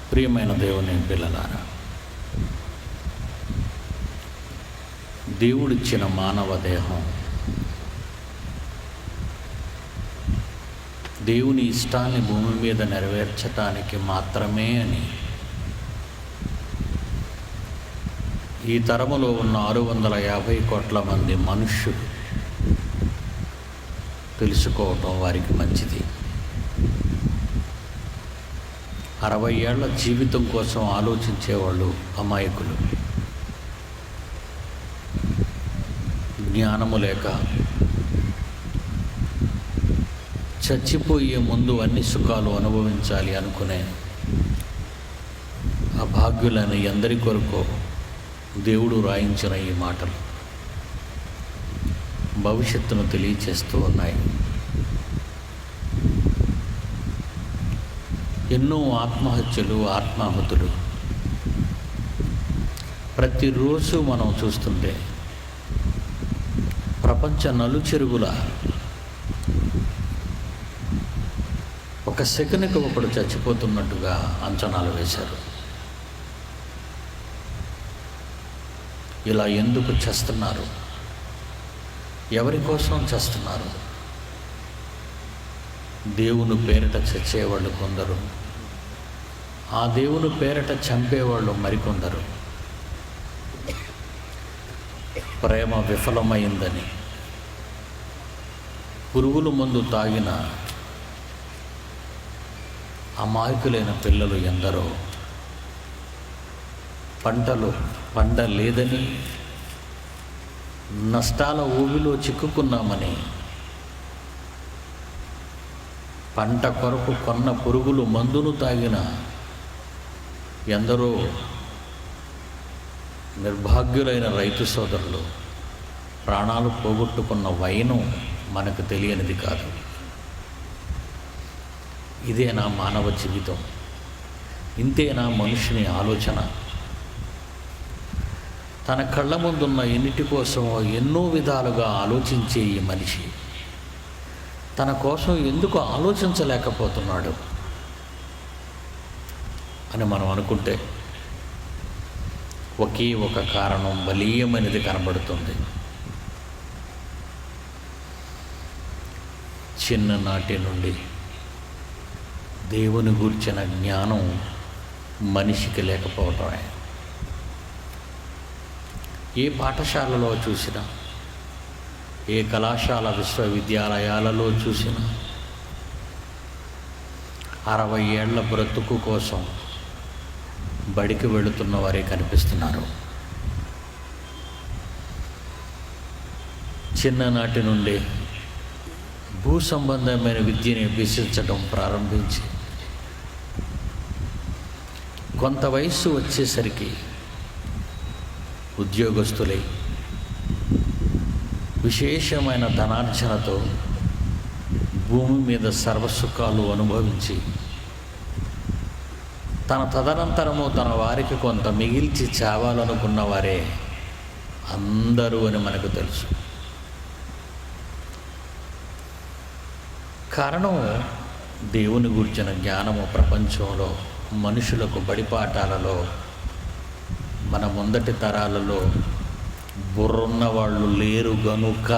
ప్రియమైన దేవుని పిల్లలారా, దేవుడిచ్చిన మానవ దేహం దేవుని ఇష్టాన్ని భూమి మీద నెరవేర్చటానికి మాత్రమే అని ఈ తరములో ఉన్న 650 కోట్ల మంది మనుష్యులు తెలుసుకోవటం వారికి మంచిది. 60 ఏళ్ల జీవితం కోసం ఆలోచించేవాళ్ళు అమాయకులు. జ్ఞానము లేక చచ్చిపోయే ముందు అన్ని సుఖాలు అనుభవించాలి అనుకునే అభాగ్యులని ఎందరి కొరకు దేవుడు రాయించిన ఈ మాటలు భవిష్యత్తును తెలియచేస్తూ ఉన్నాయి. ఎన్నో ఆత్మహత్యలు, ఆత్మాహుతులు ప్రతిరోజు మనం చూస్తుంటే ప్రపంచ నలుచెరుగుల ఒక సెకనుకి ఒకడు చచ్చిపోతున్నట్టుగా అంచనాలు వేశారు. ఇలా ఎందుకు చేస్తున్నారు? ఎవరి కోసం చేస్తున్నారు? దేవుని పేరిట చచ్చేవాళ్ళు కొందరు, ఆ దేవుని పేరిట చంపేవాళ్ళు మరికొందరు. ప్రేమ విఫలమైందని పురుగుల మందు తాగిన అమాయకులైన పిల్లలు ఎందరో, పంటలు పండలేదని నష్టాల ఊబిలో చిక్కుకున్నామని పంట కొరకు కొన్న పురుగులు మందును తాగిన ఎందరో నిర్భాగ్యులైన రైతు సోదరులు ప్రాణాలు పోగొట్టుకున్న వైనం మనకు తెలియనిది కాదు. ఇదేనా మానవ జీవితం? ఇంతేనా మనుషుని ఆలోచన? తన కళ్ళ ముందున్న ఎన్నిటి కోసం ఎన్నో విధాలుగా ఆలోచించే ఈ మనిషి తన కోసం ఎందుకు ఆలోచించలేకపోతున్నాడు అని మనం అనుకుంటే ఒకే ఒక కారణం బలీయమైనది కనబడుతుంది. చిన్ననాటి నుండి దేవుని గూర్చిన జ్ఞానం మనిషికి లేకపోవటమే. ఏ పాఠశాలలో చూసినా, ఏ కళాశాల విశ్వవిద్యాలయాలలో చూసినా 60 ఏళ్ల బ్రతుకు కోసం బడికి వెళుతున్న వారే కనిపిస్తున్నారు. చిన్ననాటి నుండి భూ సంబంధమైన విద్యని అభ్యసించడం ప్రారంభించి కొంత వయస్సు వచ్చేసరికి ఉద్యోగస్తులై విశేషమైన ధనార్జనతో భూమి మీద సర్వసుఖాలు అనుభవించి తన తదనంతరము తన వారికి కొంత మిగిల్చి చావాలనుకున్న వారే అందరూ అని మనకు తెలుసు. కారణం దేవుని గురించిన జ్ఞానము ప్రపంచంలో మనుషులకు బడిపాఠాలలో మన ముందటి తరాలలో బుర్రున్న వాళ్ళు లేరు గనుక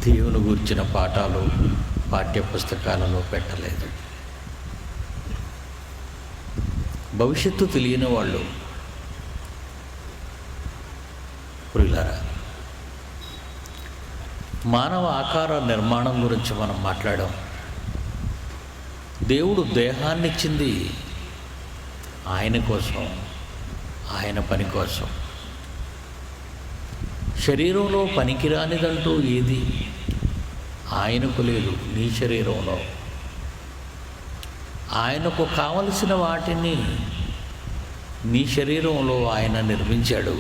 దేవుని గురించిన పాఠాలు పాఠ్యపుస్తకాలలో పెట్టలేదు. భవిష్యత్తు తెలియని వాళ్ళు ప్రియులారా, మానవ ఆకార నిర్మాణం గురించి మనం మాట్లాడాం. దేవుడు దేహాన్నిచ్చింది ఆయన కోసం, ఆయన పని కోసం. శరీరంలో పనికిరానిదంటూ ఏది ఆయనకు లేదు. నీ శరీరంలో ఆయనకు కావలసిన వాటిని నీ శరీరంలో ఆయన నిర్మించాడు.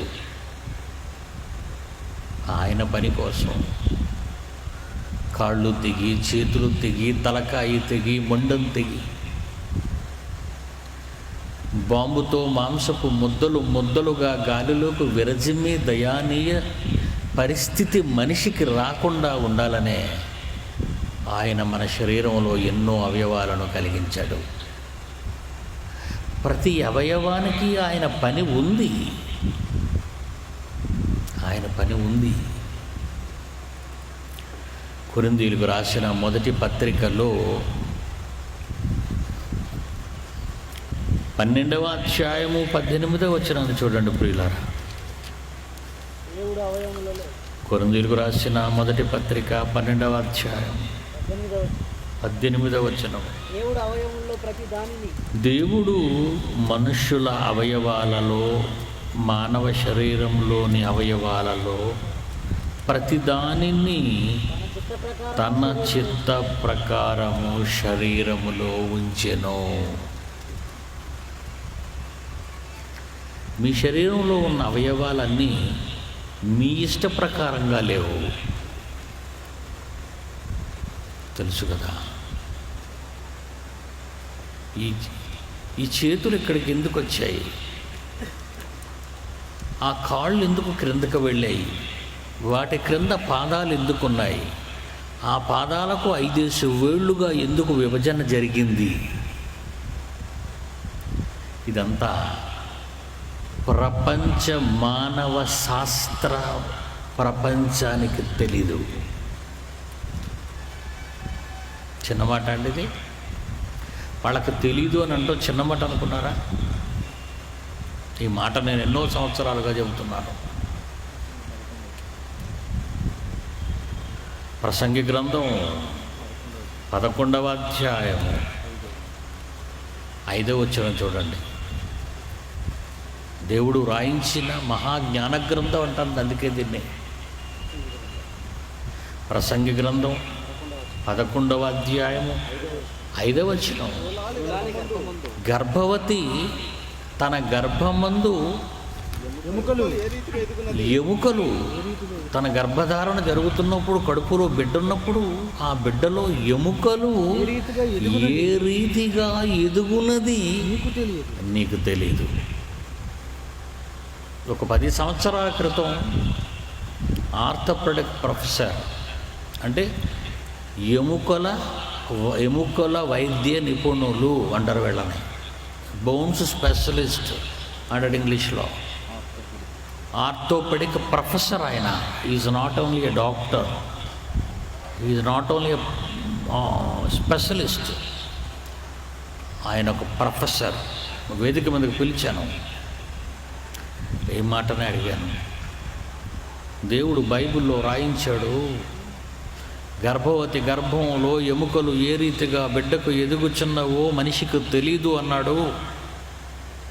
ఆయన పని కోసం కాళ్ళు తెగి, చేతులు తెగి, తలకాయి తెగి, మొండం తెగి, బాంబుతో మాంసపు ముద్దలు ముద్దలుగా గాలిలోకి విరజిమ్మి దయానీయ పరిస్థితి మనిషికి రాకుండా ఉండాలనే ఆయన మన శరీరంలో ఎన్నో అవయవాలను కలిగించాడు. ప్రతి అవయవానికి ఆయన పని ఉంది. ఆయన పని ఉంది. కొరింథీయులకు రాసిన మొదటి పత్రికలో 12వ అధ్యాయము 18వ వచనాన్ని చూడండి ప్రియులారా. కొరింథీయులకు రాసిన మొదటి పత్రిక 12వ అధ్యాయం 18వ వచనం. దేవుడు మనుష్యుల అవయవాలలో, మానవ శరీరంలోని అవయవాలలో ప్రతిదానిని తన చిత్త ప్రకారము శరీరములో ఉంచెను. మీ శరీరంలో ఉన్న అవయవాలన్నీ మీ ఇష్ట ప్రకారంగా లేవు, తెలుసు కదా. ఈ చేతులు ఇక్కడికి ఎందుకు వచ్చాయి? ఆ కాళ్ళు ఎందుకు క్రిందకు వెళ్ళాయి? వాటి క్రింద పాదాలు ఎందుకున్నాయి? ఆ పాదాలకు 5 వేళ్లుగా ఎందుకు విభజన జరిగింది? ఇదంతా ప్రపంచ మానవ శాస్త్ర ప్రపంచానికి తెలీదు. చిన్నమాట అండి ఇది. వాళ్ళకి తెలీదు అని అంటూ చిన్నమాట అనుకున్నారా? ఈ మాట నేను ఎన్నో సంవత్సరాలుగా చెబుతున్నాను. ప్రసంగి గ్రంథం 11వ అధ్యాయం 5వ వచనం చూడండి. దేవుడు రాయించిన మహాజ్ఞాన గ్రంథం అంటాను, అందుకే దీన్ని. ప్రసంగి గ్రంథం 11వ అధ్యాయము 5వ వచనం. గర్భవతి తన గర్భమందు ఎముకలు తన గర్భధారణ జరుగుతున్నప్పుడు, కడుపులో బిడ్డ ఉన్నప్పుడు ఆ బిడ్డలో ఎముకలు ఏ రీతిగా ఎదుగునది నీకు తెలియదు. ఒక 10 సంవత్సరాల క్రితం ఆర్థోపెడిక్ ప్రొఫెసర్, అంటే ఎముకల వైద్య నిపుణులు అంటారు వీళ్ళని, బోన్స్ స్పెషలిస్ట్ అంటాడు ఇంగ్లీష్లో. ఆర్థోపెడిక్ ప్రొఫెసర్ ఆయన. Is not only a doctor, is not only a specialist, ఆయన ఒక ప్రొఫెసర్. వేదిక మీదకి పిలిచాను, ఏ మాటనే అడిగాను. దేవుడు బైబిల్లో రాయించాడు, గర్భవతి గర్భంలో ఎముకలు ఏ రీతిగా బిడ్డకు ఎదుగుచున్నవో మనిషికి తెలీదు అన్నాడు.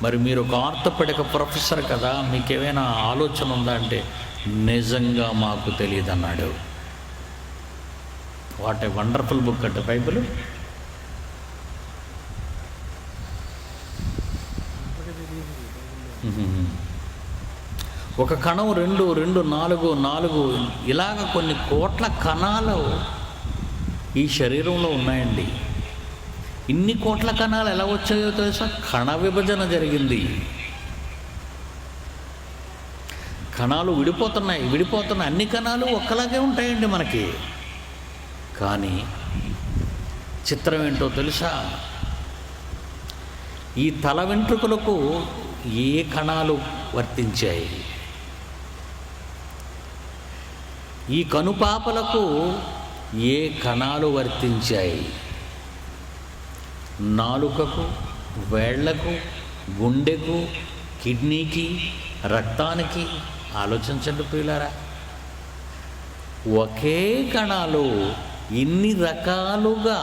మరి మీరు ఒక ఆర్థోపెడిక్ ప్రొఫెసర్ కదా, మీకేమైనా ఆలోచన ఉందా అంటే నిజంగా మాకు తెలియదు అన్నాడు. వాట్ ఏ వండర్ఫుల్ బుక్ అంటే బైబిల్. ఒక కణం 2, 4 ఇలాగ కొన్ని కోట్ల కణాలు ఈ శరీరంలో ఉన్నాయండి. ఇన్ని కోట్ల కణాలు ఎలా వచ్చాయో తెలుసా? కణ విభజన జరిగింది. కణాలు విడిపోతున్నాయి. అన్ని కణాలు ఒక్కలాగే ఉంటాయండి మనకి. కానీ చిత్రం ఏంటో తెలుసా? ఈ తల వెంట్రుకలకు ఏ కణాలు వర్తించాయి? ఈ కనుపాపలకు ఏ కణాలు వర్తించాయి? నాలుకకు, వేళ్లకు, గుండెకు, కిడ్నీకి, రక్తానికి. ఆలోచించండి ప్రియులారా, ఒకే కణాలు ఇన్ని రకాలుగా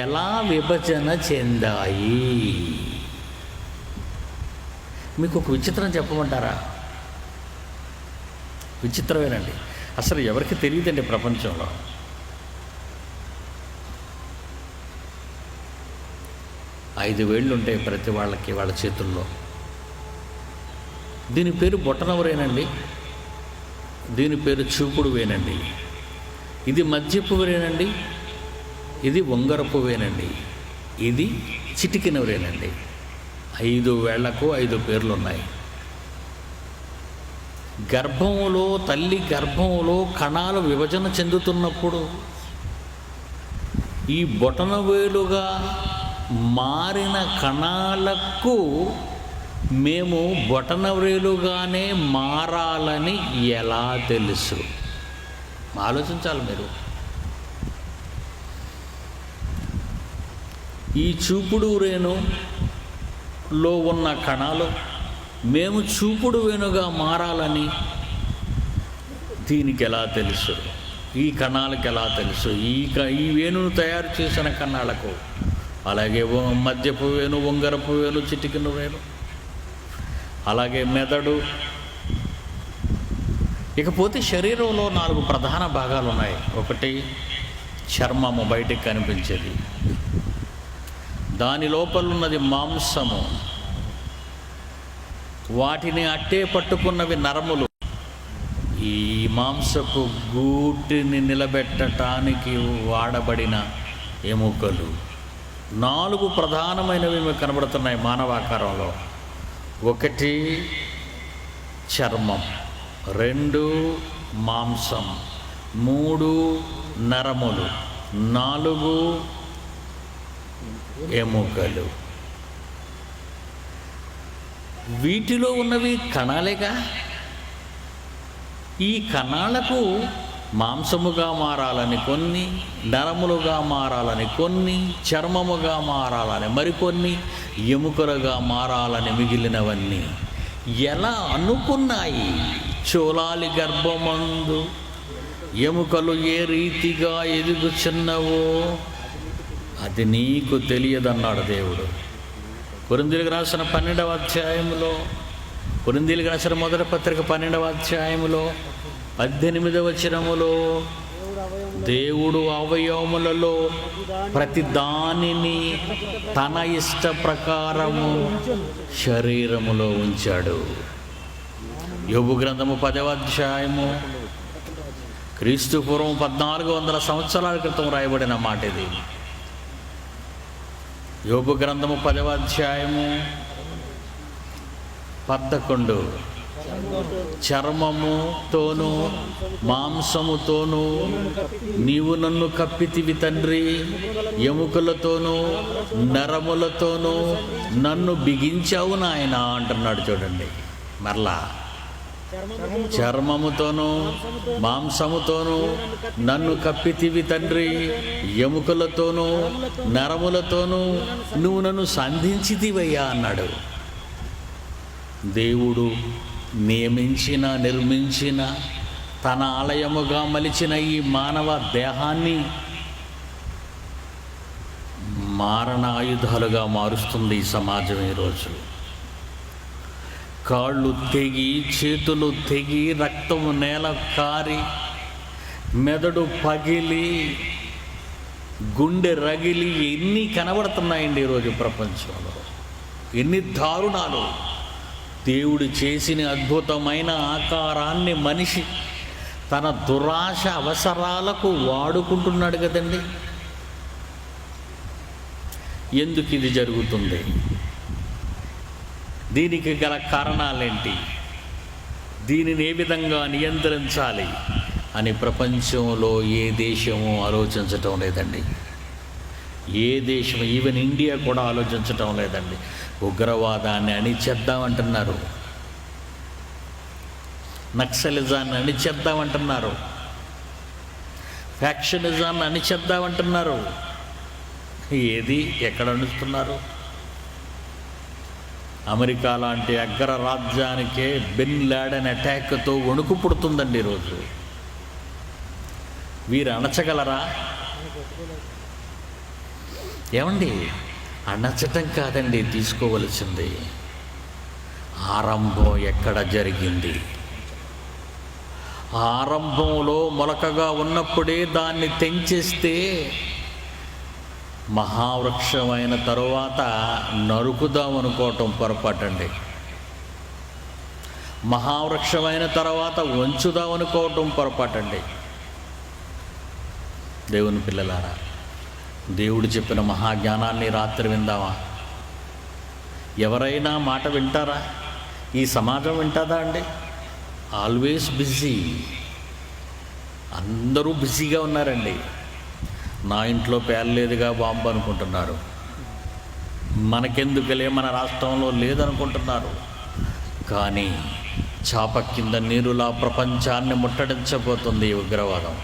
ఎలా విభజన చెందాయి? మీకు ఒక విచిత్రం చెప్పమంటారా? విచిత్రమేనండి. అసలు ఎవరికి తెలియదండి ప్రపంచంలో. ఐదు వేళ్ళు ఉంటాయి ప్రతి వాళ్ళకి, వాళ్ళ చేతుల్లో. దీని పేరు బొటనవరేనండి, దీని పేరు చూపుడు వేనండి, ఇది మధ్యపు వేనండి, ఇది ఉంగరపు వేనండి, ఇది చిటికిన వేనండి. 5 వేళ్లకు 5 పేర్లు ఉన్నాయి. గర్భంలో, తల్లి గర్భంలో కణాలు విభజన చెందుతున్నప్పుడు ఈ బొటనవేలుగా మారిన కణాలకు మేము బొటనవేలుగానే మారాలని ఎలా తెలుసు? ఆలోచించాలి మీరు. ఈ చూపుడు రేణులో ఉన్న కణాలు మేము చూపుడు వేణుగా మారాలని దీనికి ఎలా తెలుసు? ఈ కణాలకు ఎలా తెలుసు? ఈ వేణును తయారు చేసిన కణాలకు. అలాగే మధ్యపు వేణు, ఉంగరపు వేణు, చిటికెన వేణు, అలాగే మెదడు. ఇకపోతే శరీరంలో 4 ప్రధాన భాగాలు ఉన్నాయి. ఒకటి చర్మము, బయటికి కనిపించేది. దాని లోపల ఉన్నది మాంసము. వాటిని అట్టే పట్టుకున్నవి నరములు. ఈ మాంసపు గూటిని నిలబెట్టడానికి వాడబడిన ఎముకలు. 4 ప్రధానమైనవి మీకు కనబడుతున్నాయి మానవాకారంలో. 1 చర్మం, 2 మాంసం, 3 నరములు, 4 ఎముకలు. వీటిలో ఉన్నవి కణాలేగా. ఈ కణాలకు మాంసముగా మారాలని కొన్ని, నరములుగా మారాలని కొన్ని, చర్మముగా మారాలని మరికొన్ని, ఎముకలుగా మారాలని మిగిలినవన్నీ ఎలా అనుకున్నాయి? చూలాలి గర్భమందు ఎముకలు ఏ రీతిగా ఎదుగుచున్నవో అది నీకు తెలియదన్నాడు దేవుడు. కొరింథీయులకు రాసిన 12వ అధ్యాయంలో, కొరింథీయులకు రాసిన మొదటి పత్రిక 12వ అధ్యాయంలో 18వ వచనములో, దేవుడు అవయవములలో ప్రతి దానిని తన ఇష్ట ప్రకారము శరీరములో ఉంచాడు. యోబు గ్రంథము 10వ అధ్యాయము, క్రీస్తు పూర్వం 1400 సంవత్సరాల క్రితం రాయబడిన మాట ఇది. యోబు గ్రంథము 10వ అధ్యాయము 11. చర్మముతోనూ మాంసముతోనూ నీవు నన్ను కప్పితివి తండ్రి, ఎముకలతోనూ నరములతోనూ నన్ను బిగించావు నాయనా అంటున్నాడు. చూడండి, మరలా చర్మముతోనూ మాంసముతోనూ నన్ను కప్పితివి తండ్రి, ఎముకలతోనూ నరములతోనూ నువ్వు నన్ను సంధించితివయ్యా అన్నాడు. దేవుడు నియమించిన, నిర్మించిన, తన ఆలయముగా మలిచిన ఈ మానవ దేహాన్ని మారణాయుధాలుగా మారుస్తుంది ఈ సమాజం ఈరోజు. కాళ్ళు తెగి, చేతులు తెగి, రక్తము నేల కారి, మెదడు పగిలి, గుండె రగిలి ఎన్ని కనబడుతున్నాయండి ఈరోజు ప్రపంచంలో. ఎన్ని దారుణాలు! దేవుడు చేసిన అద్భుతమైన ఆకారాన్ని మనిషి తన దురాశ అవసరాలకు వాడుకుంటున్నాడు కదండి. ఎందుకు ఇది జరుగుతుంది? దీనికి గల కారణాలేంటి? దీనిని ఏ విధంగా నియంత్రించాలి అని ప్రపంచంలో ఏ దేశము ఆలోచించటం లేదండి. ఏ దేశం, ఈవెన్ ఇండియా కూడా ఆలోచించటం లేదండి. ఉగ్రవాదాన్ని అణిచేద్దామంటున్నారు, నక్సలిజాన్ని అణిచేద్దామంటున్నారు, ఫ్యాక్షనిజాన్ని అణిచేద్దామంటున్నారు. ఏది ఎక్కడ అణుస్తున్నారు? అమెరికా లాంటి అగ్రరాజ్యానికే బిన్ లాడెన్ అటాక్తో వణుకు పుడుతుందండి ఈరోజు. వీరు అణచగలరా? ఏమండి, అణచటం కాదండి తీసుకోవలసింది, ఆరంభం ఎక్కడ జరిగింది. ఆరంభంలో మొలకగా ఉన్నప్పుడే దాన్ని తెంచేస్తే మహావృక్షమైన తరువాత నరుకుదామనుకోవటం పొరపాటండి. మహావృక్షమైన తర్వాత వంచుదామనుకోవటం పొరపాటండి. దేవుని పిల్లలారా, దేవుడు చెప్పిన మహాజ్ఞానాన్ని రాత్రి విందామా? ఎవరైనా మాట వింటారా? ఈ సమాజం వింటాదా అండి? Always busy. అందరూ బిజీగా ఉన్నారండి. నా ఇంట్లో పేర్లేదుగా బాంబు అనుకుంటున్నారు. మనకెందుకులే, మన రాష్ట్రంలో లేదనుకుంటున్నారు. కానీ చాప కింద నీరులా ప్రపంచాన్ని ముట్టడించబోతుంది ఈ ఉగ్రవాదం.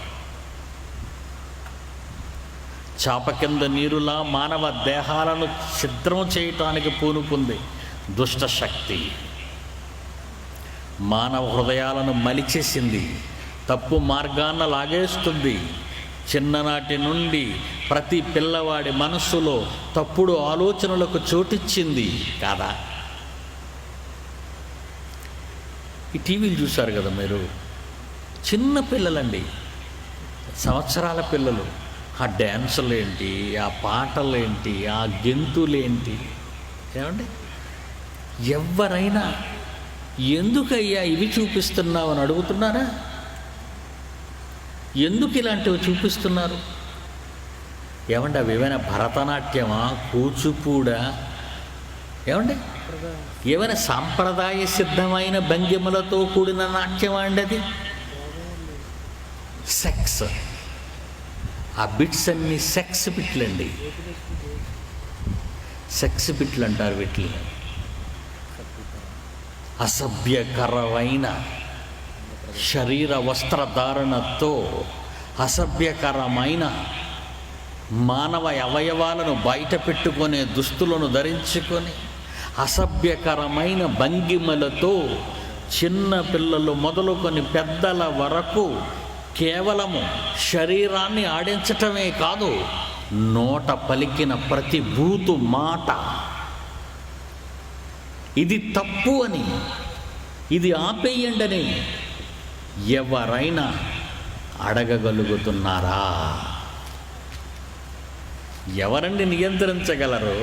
చాప కింద నీరులా మానవ దేహాలను ఛిద్రం చేయటానికి పూనుకుంది దుష్ట శక్తి. మానవ హృదయాలను మలిచేసింది, తప్పు మార్గాన్న లాగేస్తుంది. చిన్ననాటి నుండి ప్రతి పిల్లవాడి మనస్సులో తప్పుడు ఆలోచనలకు చోటిచ్చింది కాదా? ఈ టీవీలు చూశారు కదా మీరు, చిన్న పిల్లలండి, సంవత్సరాల పిల్లలు. ఆ డ్యాన్సులేంటి, ఆ పాటలేంటి, ఆ గెంతులేంటి, ఏమండి? ఎవరైనా ఎందుకయ్యా ఇవి చూపిస్తున్నావు అని అడుగుతున్నారా? ఎందుకు ఇలాంటివి చూపిస్తున్నారు? ఏమండి, అవి ఏమైనా భరతనాట్యమా, కూచిపూడా, ఏమండి ఏమైనా సాంప్రదాయ సిద్ధమైన భంగిమలతో కూడిన నాట్యమా అండి అది? సెక్స్, ఆ బిట్స్ అన్నీ సెక్స్ బిట్లండి, సెక్స్ బిట్లు అంటారు వీటిని. అసభ్యకరమైన శరీర వస్త్రధారణతో అసభ్యకరమైన మానవ అవయవాలను బయట పెట్టుకునే దుస్తులను ధరించుకొని అసభ్యకరమైన భంగిమలతో చిన్న పిల్లలు మొదలుకొని పెద్దల వరకు కేవలము శరీరాన్ని ఆడించటమే కాదు, నోట పలికిన ప్రతి బూతు మాట ఇది తప్పు అని, ఇది ఆపేయండి అని ఎవరైనా అడగగలుగుతున్నారా? ఎవరండి నియంత్రించగలరు?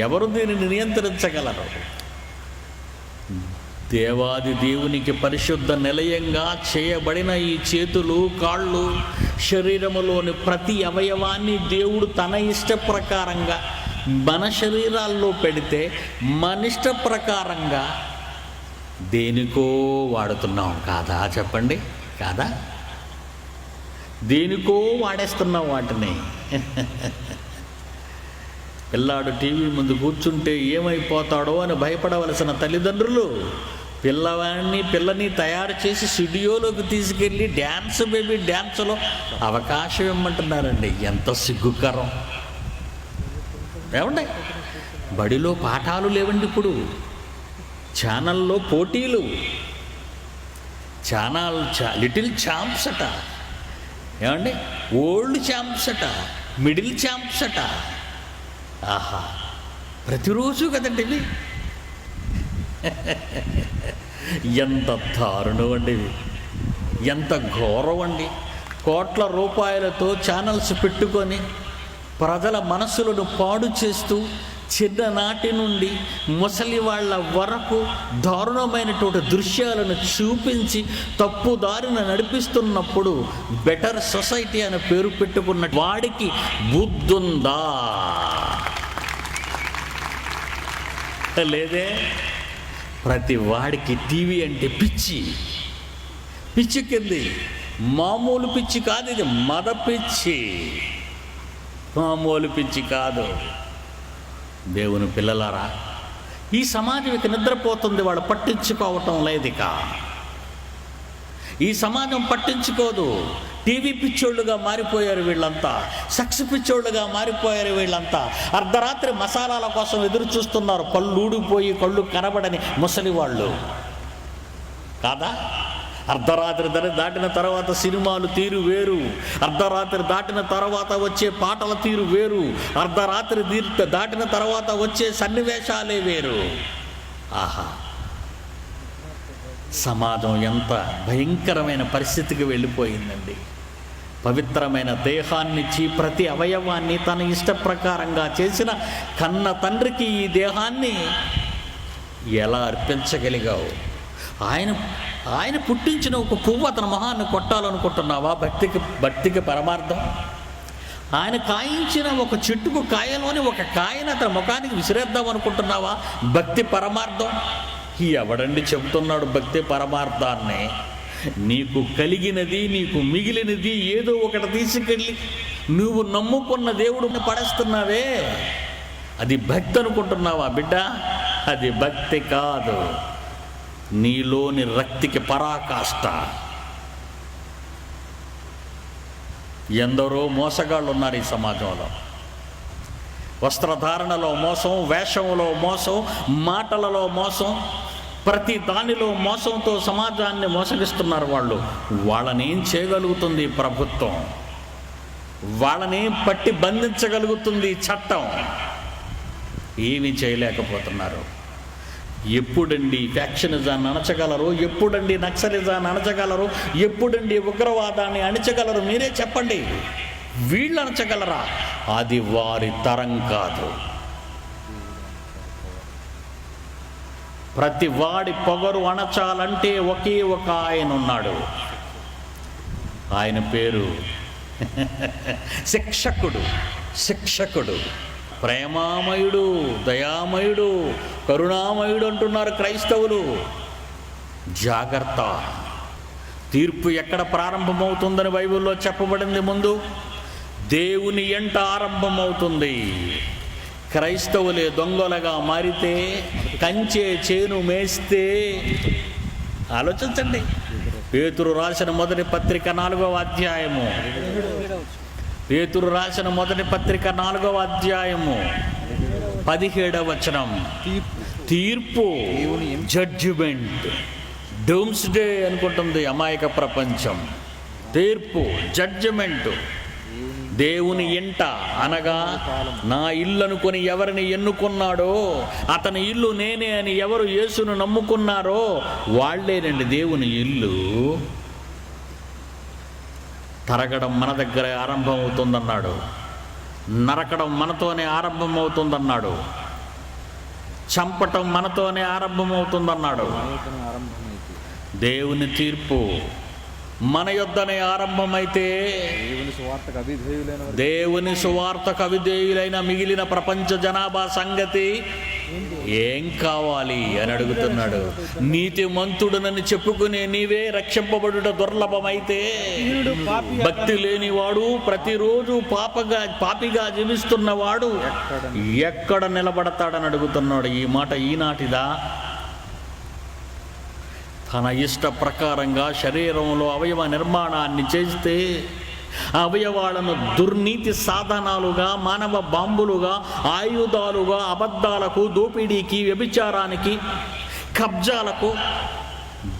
ఎవరు దీనిని నియంత్రించగలరు? దేవాది దేవునికి పరిశుద్ధ నిలయంగా చేయబడిన ఈ చేతులు, కాళ్ళు, శరీరములోని ప్రతి అవయవాన్ని దేవుడు తన ఇష్ట ప్రకారంగా మన శరీరాల్లో పెడితే మన ఇష్ట ప్రకారంగా దేనికో వాడుతున్నాం కాదా? చెప్పండి, కాదా? దేనికో వాడేస్తున్నాం వాటిని. పిల్లాడు టీవీ ముందు కూర్చుంటే ఏమైపోతాడో అని భయపడవలసిన తల్లిదండ్రులు పిల్లని తయారు చేసి స్టూడియోలోకి తీసుకెళ్ళి డ్యాన్స్, బేబీ డ్యాన్స్లో అవకాశం ఇమ్మంటున్నారండి. ఎంత సిగ్గుకరం! ఏమండి, బడిలో పాఠాలు లేవండి ఇప్పుడు, ఛానల్లో పోటీలు, లిటిల్ ఛాంప్స్ అట, ఏమండి, ఓల్డ్ ఛాంప్స్ అట, మిడిల్ ఛాంప్స్ అట. ఆహా, ప్రతిరోజు కదండి ఇవి. ఎంత దారుణం అండి ఇవి, ఎంత ఘోరం అండి. కోట్ల రూపాయలతో ఛానల్స్ పెట్టుకొని ప్రజల మనసులను పాడు చేస్తూ చిన్ననాటి నుండి ముసలి వాళ్ళ వరకు దారుణమైనటువంటి దృశ్యాలను చూపించి తప్పుదారిన నడిపిస్తున్నప్పుడు బెటర్ సొసైటీ అనే పేరు పెట్టుకున్న వాడికి బుద్ధుందా? లేదే. ప్రతి వాడికి టీవీ అంటే పిచ్చికింది. మామూలు పిచ్చి కాదు, ఇది మద పిచ్చి, మామూలు పిచ్చి కాదు. దేవుని పిల్లలారా, ఈ సమాజం ఇక నిద్రపోతుంది, వాడు పట్టించుకోవటం లేదిక. ఈ సమాజం పట్టించుకోదు. టీవీ పిచ్చోళ్ళుగా మారిపోయారు వీళ్ళంతా, సెక్స్ పిచ్చోళ్ళుగా మారిపోయారు వీళ్ళంతా. అర్ధరాత్రి మసాలాల కోసం ఎదురు చూస్తున్నారు, పళ్ళు ఊడిపోయి కళ్ళు కనబడని ముసలి వాళ్ళు కాదా? అర్ధరాత్రి దాటిన తర్వాత సినిమాలు తీరు వేరు, అర్ధరాత్రి దాటిన తర్వాత వచ్చే పాటల తీరు వేరు, అర్ధరాత్రి దాటిన తర్వాత వచ్చే సన్నివేశాలే వేరు. ఆహా, సమాజం ఎంత భయంకరమైన పరిస్థితికి వెళ్ళిపోయిందండి. పవిత్రమైన దేహాన్నిచ్చి ప్రతి అవయవాన్ని తన ఇష్ట ప్రకారంగా చేసిన కన్న తండ్రికి ఈ దేహాన్ని ఎలా అర్పించగలిగావు? ఆయన పుట్టించిన ఒక పువ్వు అతని మొహాన్ని కొట్టాలనుకుంటున్నావా? భక్తికి పరమార్థం. ఆయన కాయించిన ఒక చెట్టుకు కాయలోని ఒక కాయని అతని ముఖానికి విసిరేద్దాం అనుకుంటున్నావా? భక్తి పరమార్థం. ఎవడండి చెబుతున్నాడు భక్తి పరమార్థాన్ని? నీకు కలిగినది, నీకు మిగిలినది ఏదో ఒకటి తీసుకెళ్ళి నువ్వు నమ్ముకున్న దేవుడిని పడేస్తున్నావే, అది భక్తి అనుకుంటున్నావా బిడ్డ? అది భక్తి కాదు, నీలోని రక్తికి పరాకాష్ట. ఎందరో మోసగాళ్ళు ఉన్నారు ఈ సమాజంలో. వస్త్రధారణలో మోసం, వేషంలో మోసం, మాటలలో మోసం, ప్రతి దానిలో మోసంతో సమాజాన్ని మోసగిస్తున్నారు వాళ్ళు. వాళ్ళని ఏం చేయగలుగుతుంది ప్రభుత్వం? వాళ్ళని పట్టి బంధించగలుగుతుంది చట్టం? ఏమీ చేయలేకపోతున్నారు. ఎప్పుడండి ఫ్యాక్షనిజాన్ని అణచగలరు? ఎప్పుడండి నక్సలిజాన్ని అణచగలరు? ఎప్పుడండి ఉగ్రవాదాన్ని అణచగలరు? మీరే చెప్పండి. వీళ్ళు అణచగలరా? అది వారి తరం కాదు. ప్రతి వాడి పొగరు అణచాలంటే ఒకే ఒక ఆయన ఉన్నాడు. ఆయన పేరు శిక్షకుడు, ప్రేమామయుడు, దయామయుడు, కరుణామయుడు అంటున్నారు క్రైస్తవులు. జాగ్రత్త. తీర్పు ఎక్కడ ప్రారంభమవుతుందని బైబిల్లో చెప్పబడింది? ముందు దేవుని ఎంట ఆరంభమవుతుంది. క్రైస్తవులే దొంగలుగా మారితే, కంచే చేను మేస్తే, ఆలోచించండి. పేతురు రాసిన మొదటి పత్రిక 4వ అధ్యాయము, పేతురు రాసిన మొదటి పత్రిక 4వ అధ్యాయము 17వ వచనం. తీర్పు, జడ్జిమెంట్. డూమ్స్డే అనుకుంటుంది అమాయక ప్రపంచం. తీర్పు, జడ్జిమెంట్. దేవుని ఇంట అనగా నా ఇల్లు అనుకొని ఎవరిని ఎన్నుకున్నాడో, అతని ఇల్లు నేనే అని ఎవరు యేసును నమ్ముకున్నారో వాళ్ళేనండి దేవుని ఇల్లు. తరగడం మన దగ్గర ఆరంభమవుతుందన్నాడు, నరకడం మనతోనే ఆరంభమవుతుందన్నాడు, చంపటం మనతోనే ఆరంభమవుతుందన్నాడు. దేవుని తీర్పు మన యొద్దనే ఆరంభమైతే దేవుని సువార్తకు అవిధేయులైన మిగిలిన ప్రపంచ జనాభా సంగతి ఏం కావాలి అని అడుగుతున్నాడు. నీతిమంతుడనని చెప్పుకునే నీవే రక్షింపబడుట దుర్లభమైతే, భక్తి లేనివాడు, ప్రతిరోజు పాపిగా జీవిస్తున్నవాడు ఎక్కడ నిలబడతాడని అడుగుతున్నాడు. ఈ మాట ఈనాటిదా? తన ఇష్ట ప్రకారంగా శరీరంలో అవయవ నిర్మాణాన్ని చేస్తే అవయవాలను దుర్నీతి సాధనాలుగా, మానవ బాంబులుగా, ఆయుధాలుగా, అబద్ధాలకు, దోపిడీకి, వ్యభిచారానికి, కబ్జాలకు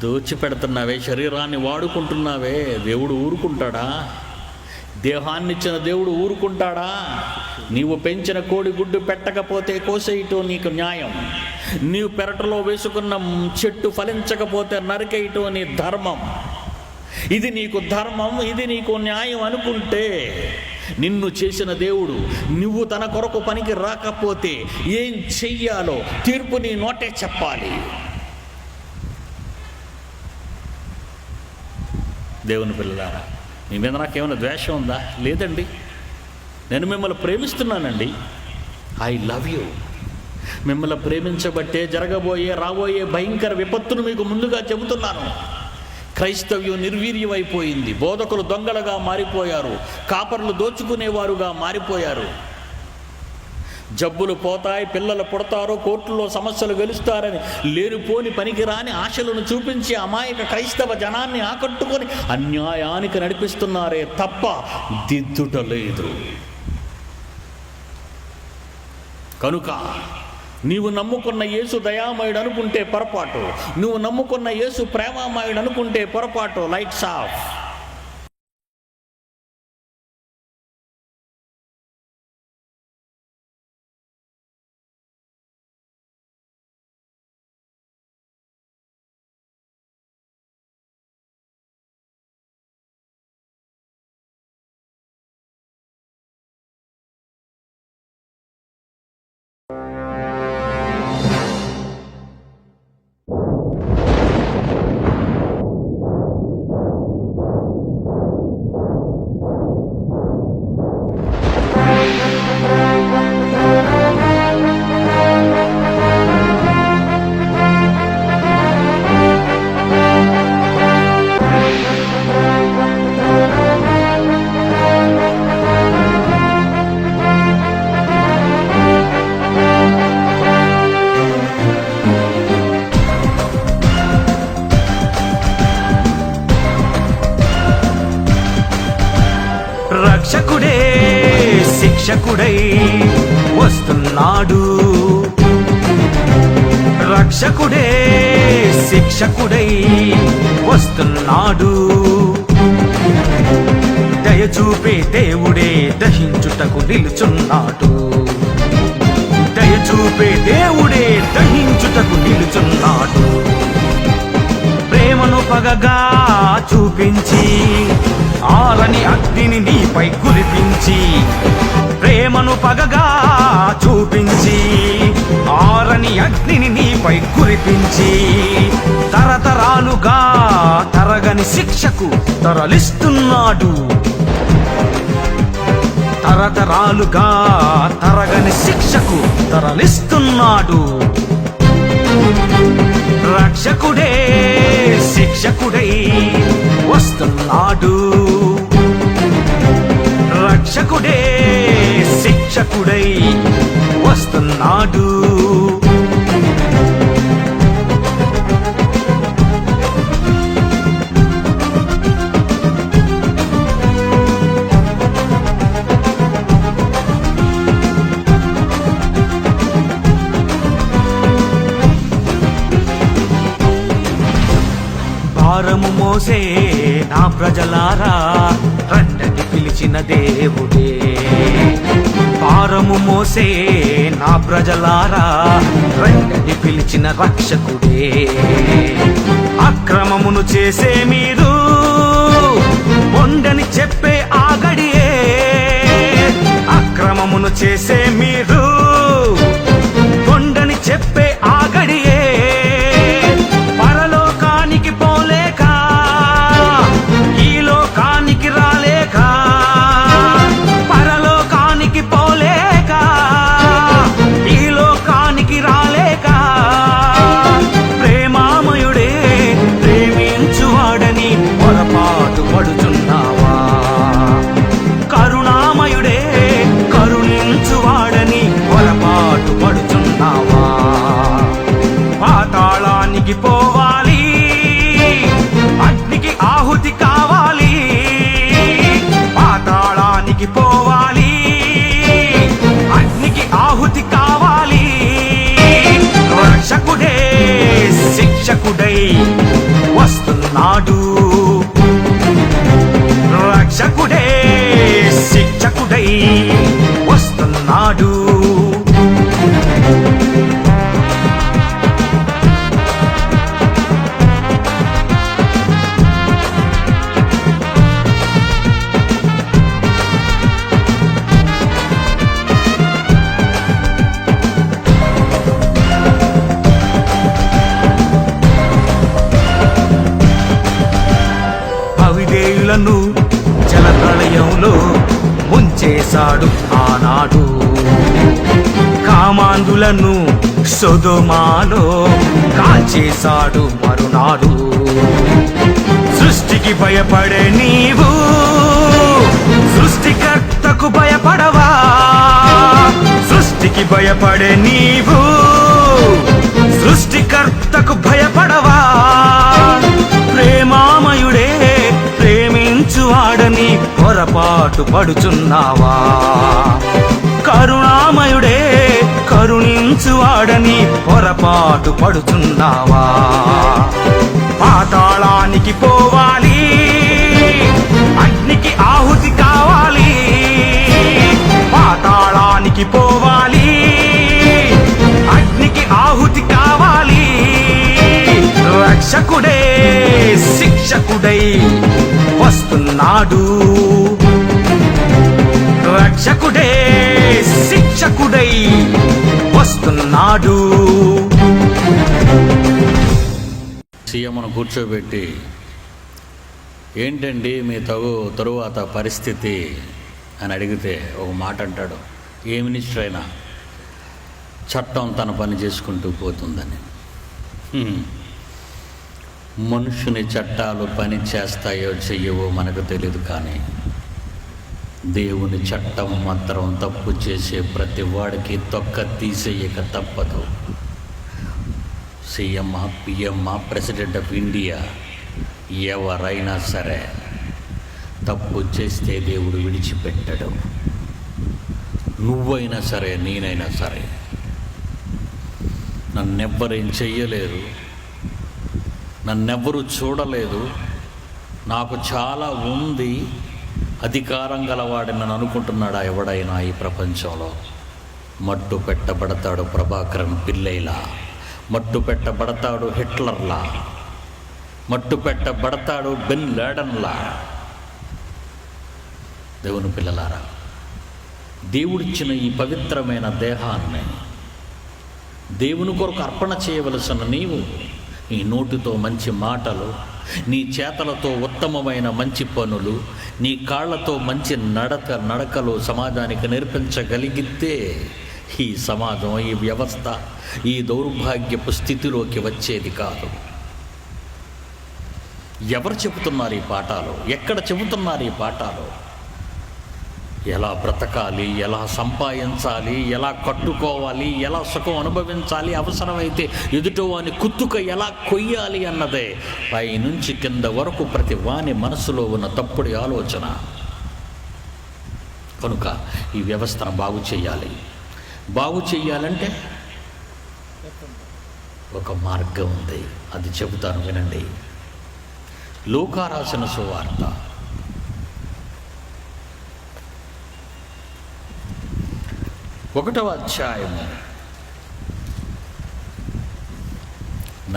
దోచిపెడుతున్నావే, శరీరాన్ని వాడుకుంటున్నావే. దేవుడు ఊరుకుంటాడా? దేహాన్నిచ్చిన దేవుడు ఊరుకుంటాడా? నీవు పెంచిన కోడి గుడ్డు పెట్టకపోతే కోసేయటం నీకు న్యాయం. నీవు పెరటలో వేసుకున్న చెట్టు ఫలించకపోతే నరికేయటం నీ ధర్మం. ఇది నీకు ధర్మం, ఇది నీకు న్యాయం అనుకుంటే, నిన్ను చేసిన దేవుడు నువ్వు తన కొరకు పనికి రాకపోతే ఏం చెయ్యాలో తీర్పు నీ నోటే చెప్పాలి. దేవుని పిల్లలారా, మీ మీద నాకేమైనా ద్వేషం ఉందా? లేదండి. నేను మిమ్మల్ని ప్రేమిస్తున్నానండి. I love you. మిమ్మల్ని ప్రేమించబట్టే రాబోయే భయంకర విపత్తును మీకు ముందుగా చెబుతున్నాను. క్రైస్తవ్యం నిర్వీర్యమైపోయింది. బోధకులు దొంగలుగా మారిపోయారు, కాపర్లు దోచుకునేవారుగా మారిపోయారు. జబ్బులు పోతాయి, పిల్లలు పుడతారు, కోర్టులో సమస్యలు గెలుస్తారని లేనిపోని పనికిరాని ఆశలను చూపించి అమాయక క్రైస్తవ జనాన్ని ఆకట్టుకొని అన్యాయానికి నడిపిస్తున్నారే తప్ప దిద్దుట లేదు. కనుక నీవు నమ్ముకున్న యేసు దయామయుడు అనుకుంటే పొరపాటు, నువ్వు నమ్ముకున్న యేసు ప్రేమామయుడు అనుకుంటే పొరపాటు. Lights off. వస్తున్నాడు. రక్షకుడే శిక్షకుడై వస్తున్నాడు. దయచూపే దేవుడే దహించుటకు నిలుచున్నాడు. దయచూపే దేవుడే దహించుటకు నిలుచున్నాడు. ప్రేమను పగగా చూపించి ఆరని అగ్నిని నీపై కురిపించి, ప్రేమను పగగా చూపించి ఆరని అగ్నిని నీపై కురిపించి, తరతరాలుగా తరగని శిక్షకు తరలిస్తున్నాడు. తరతరాలుగా తరగని శిక్షకు తరలిస్తున్నాడు. రక్షకుడే శిక్షకుడై వస్తున్నాడు. రక్షకుడే శిక్షకుడై వస్తున్నాడు. భారము మోసే నా ప్రజలారా రండని పిలిచిన దేవుడే. భారము మోసే నా ప్రజలారా రండని పిలిచిన రక్షకుడే. అక్రమమును చేసే మీరు పొండని చెప్పే ఆగడియే. అక్రమమును చేసే మీరు పొండని చెప్పే ఆగడియే. పడుచున్నావా? కరుణామయుడే కరుణించువాడని పొరపాటు పడుచున్నావా? పాతాళానికి పోవాలి, అగ్నికి ఆహుతి కావాలి. పాతాళానికి పోవాలి, అగ్నికి ఆహుతి కావాలి. రక్షకుడే శిక్షకుడై వస్తున్నాడు. రక్షకుడే శిక్షకుడై వస్తున్నాడు. అవిధేయులను జలప్రళయంలో ముంచేశాడు ఆనాడు. కామాంధులను సొదొమాలో కాల్చేశాడు మరునాడు. సృష్టికి భయపడే నీవు సృష్టికర్తకు భయపడవా? సృష్టికి భయపడే నీవు సృష్టికర్తకు భయపడవా? ప్రేమామయుడే ప్రేమించువాడని పొరపాటు పడుచున్నావా? కరుణామయుడే కరుణించువాడని పొరపాటు పడుచున్నావా? పాతాళానికి పోవాలి, అగ్నికి ఆహుతి కావాలి. పాతాళానికి పోవాలి, అగ్నికి ఆహుతి కావాలి. రక్షకుడే శిక్షకుడై వస్తున్నాడు. రక్షకుడే శిక్షకుడై వస్తున్నాడు. సీఎంను కూర్చోబెట్టి, ఏంటండి మీ తరువాత పరిస్థితి అని అడిగితే ఒక మాట అంటాడు, ఏ మినిస్టర్ అయినా చట్టం తన పని చేసుకుంటూ పోతుందని. మనుషుని చట్టాలు పని చేస్తాయో చెయ్యవో మనకు తెలియదు, కానీ దేవుని చట్టం మాత్రం తప్పు చేసే ప్రతి వాడికి తొక్క తీసేయక తప్పదు. CM, PM, president of India ఎవరైనా సరే తప్పు చేస్తే దేవుడు విడిచిపెట్టడు. నువ్వైనా సరే నేనైనా సరే నన్నెవ్వరేం చెయ్యలేరు, నన్నెవ్వరూ చూడలేదు, నాకు చాలా ఉంది, అధికారం గలవాడని నన్ను అనుకుంటున్నాడా ఎవడైనా ఈ ప్రపంచంలో? మట్టు పెట్టబడతాడు ప్రభాకరన్ పిల్లైలా, మట్టు పెట్టబడతాడు హిట్లర్లా, మట్టు పెట్టబడతాడు బిన్ లాడెన్లా. దేవుని పిల్లలారా, దేవుడిచ్చిన ఈ పవిత్రమైన దేహాన్ని దేవుని కొరకు అర్పణ చేయవలసిన నీవు నీ నోటితో మంచి మాటలు, నీ చేతలతో ఉత్తమమైన మంచి పనులు, నీ కాళ్ళతో మంచి నడకలు సమాజానికి నేర్పించగలిగితే ఈ సమాజం, ఈ వ్యవస్థ ఈ దౌర్భాగ్యపు స్థితిలోకి వచ్చేది కాదు. ఎవరు చెబుతున్నారు ఈ పాఠాలు? ఎక్కడ చెబుతున్నారు ఈ పాఠాలు? ఎలా బ్రతకాలి, ఎలా సంపాదించాలి, ఎలా కట్టుకోవాలి, ఎలా సుఖం అనుభవించాలి, అవసరమైతే ఎదుటివాని కుత్తుక ఎలా కొయ్యాలి అన్నదే పైనుంచి కింద వరకు ప్రతి వాని మనసులో ఉన్న తప్పుడు ఆలోచన. కనుక ఈ వ్యవస్థను బాగు చేయాలంటే ఒక మార్గం ఉంది, అది చెబుతాను వినండి. లూకా రాసిన సువార్త 1వ అధ్యాయము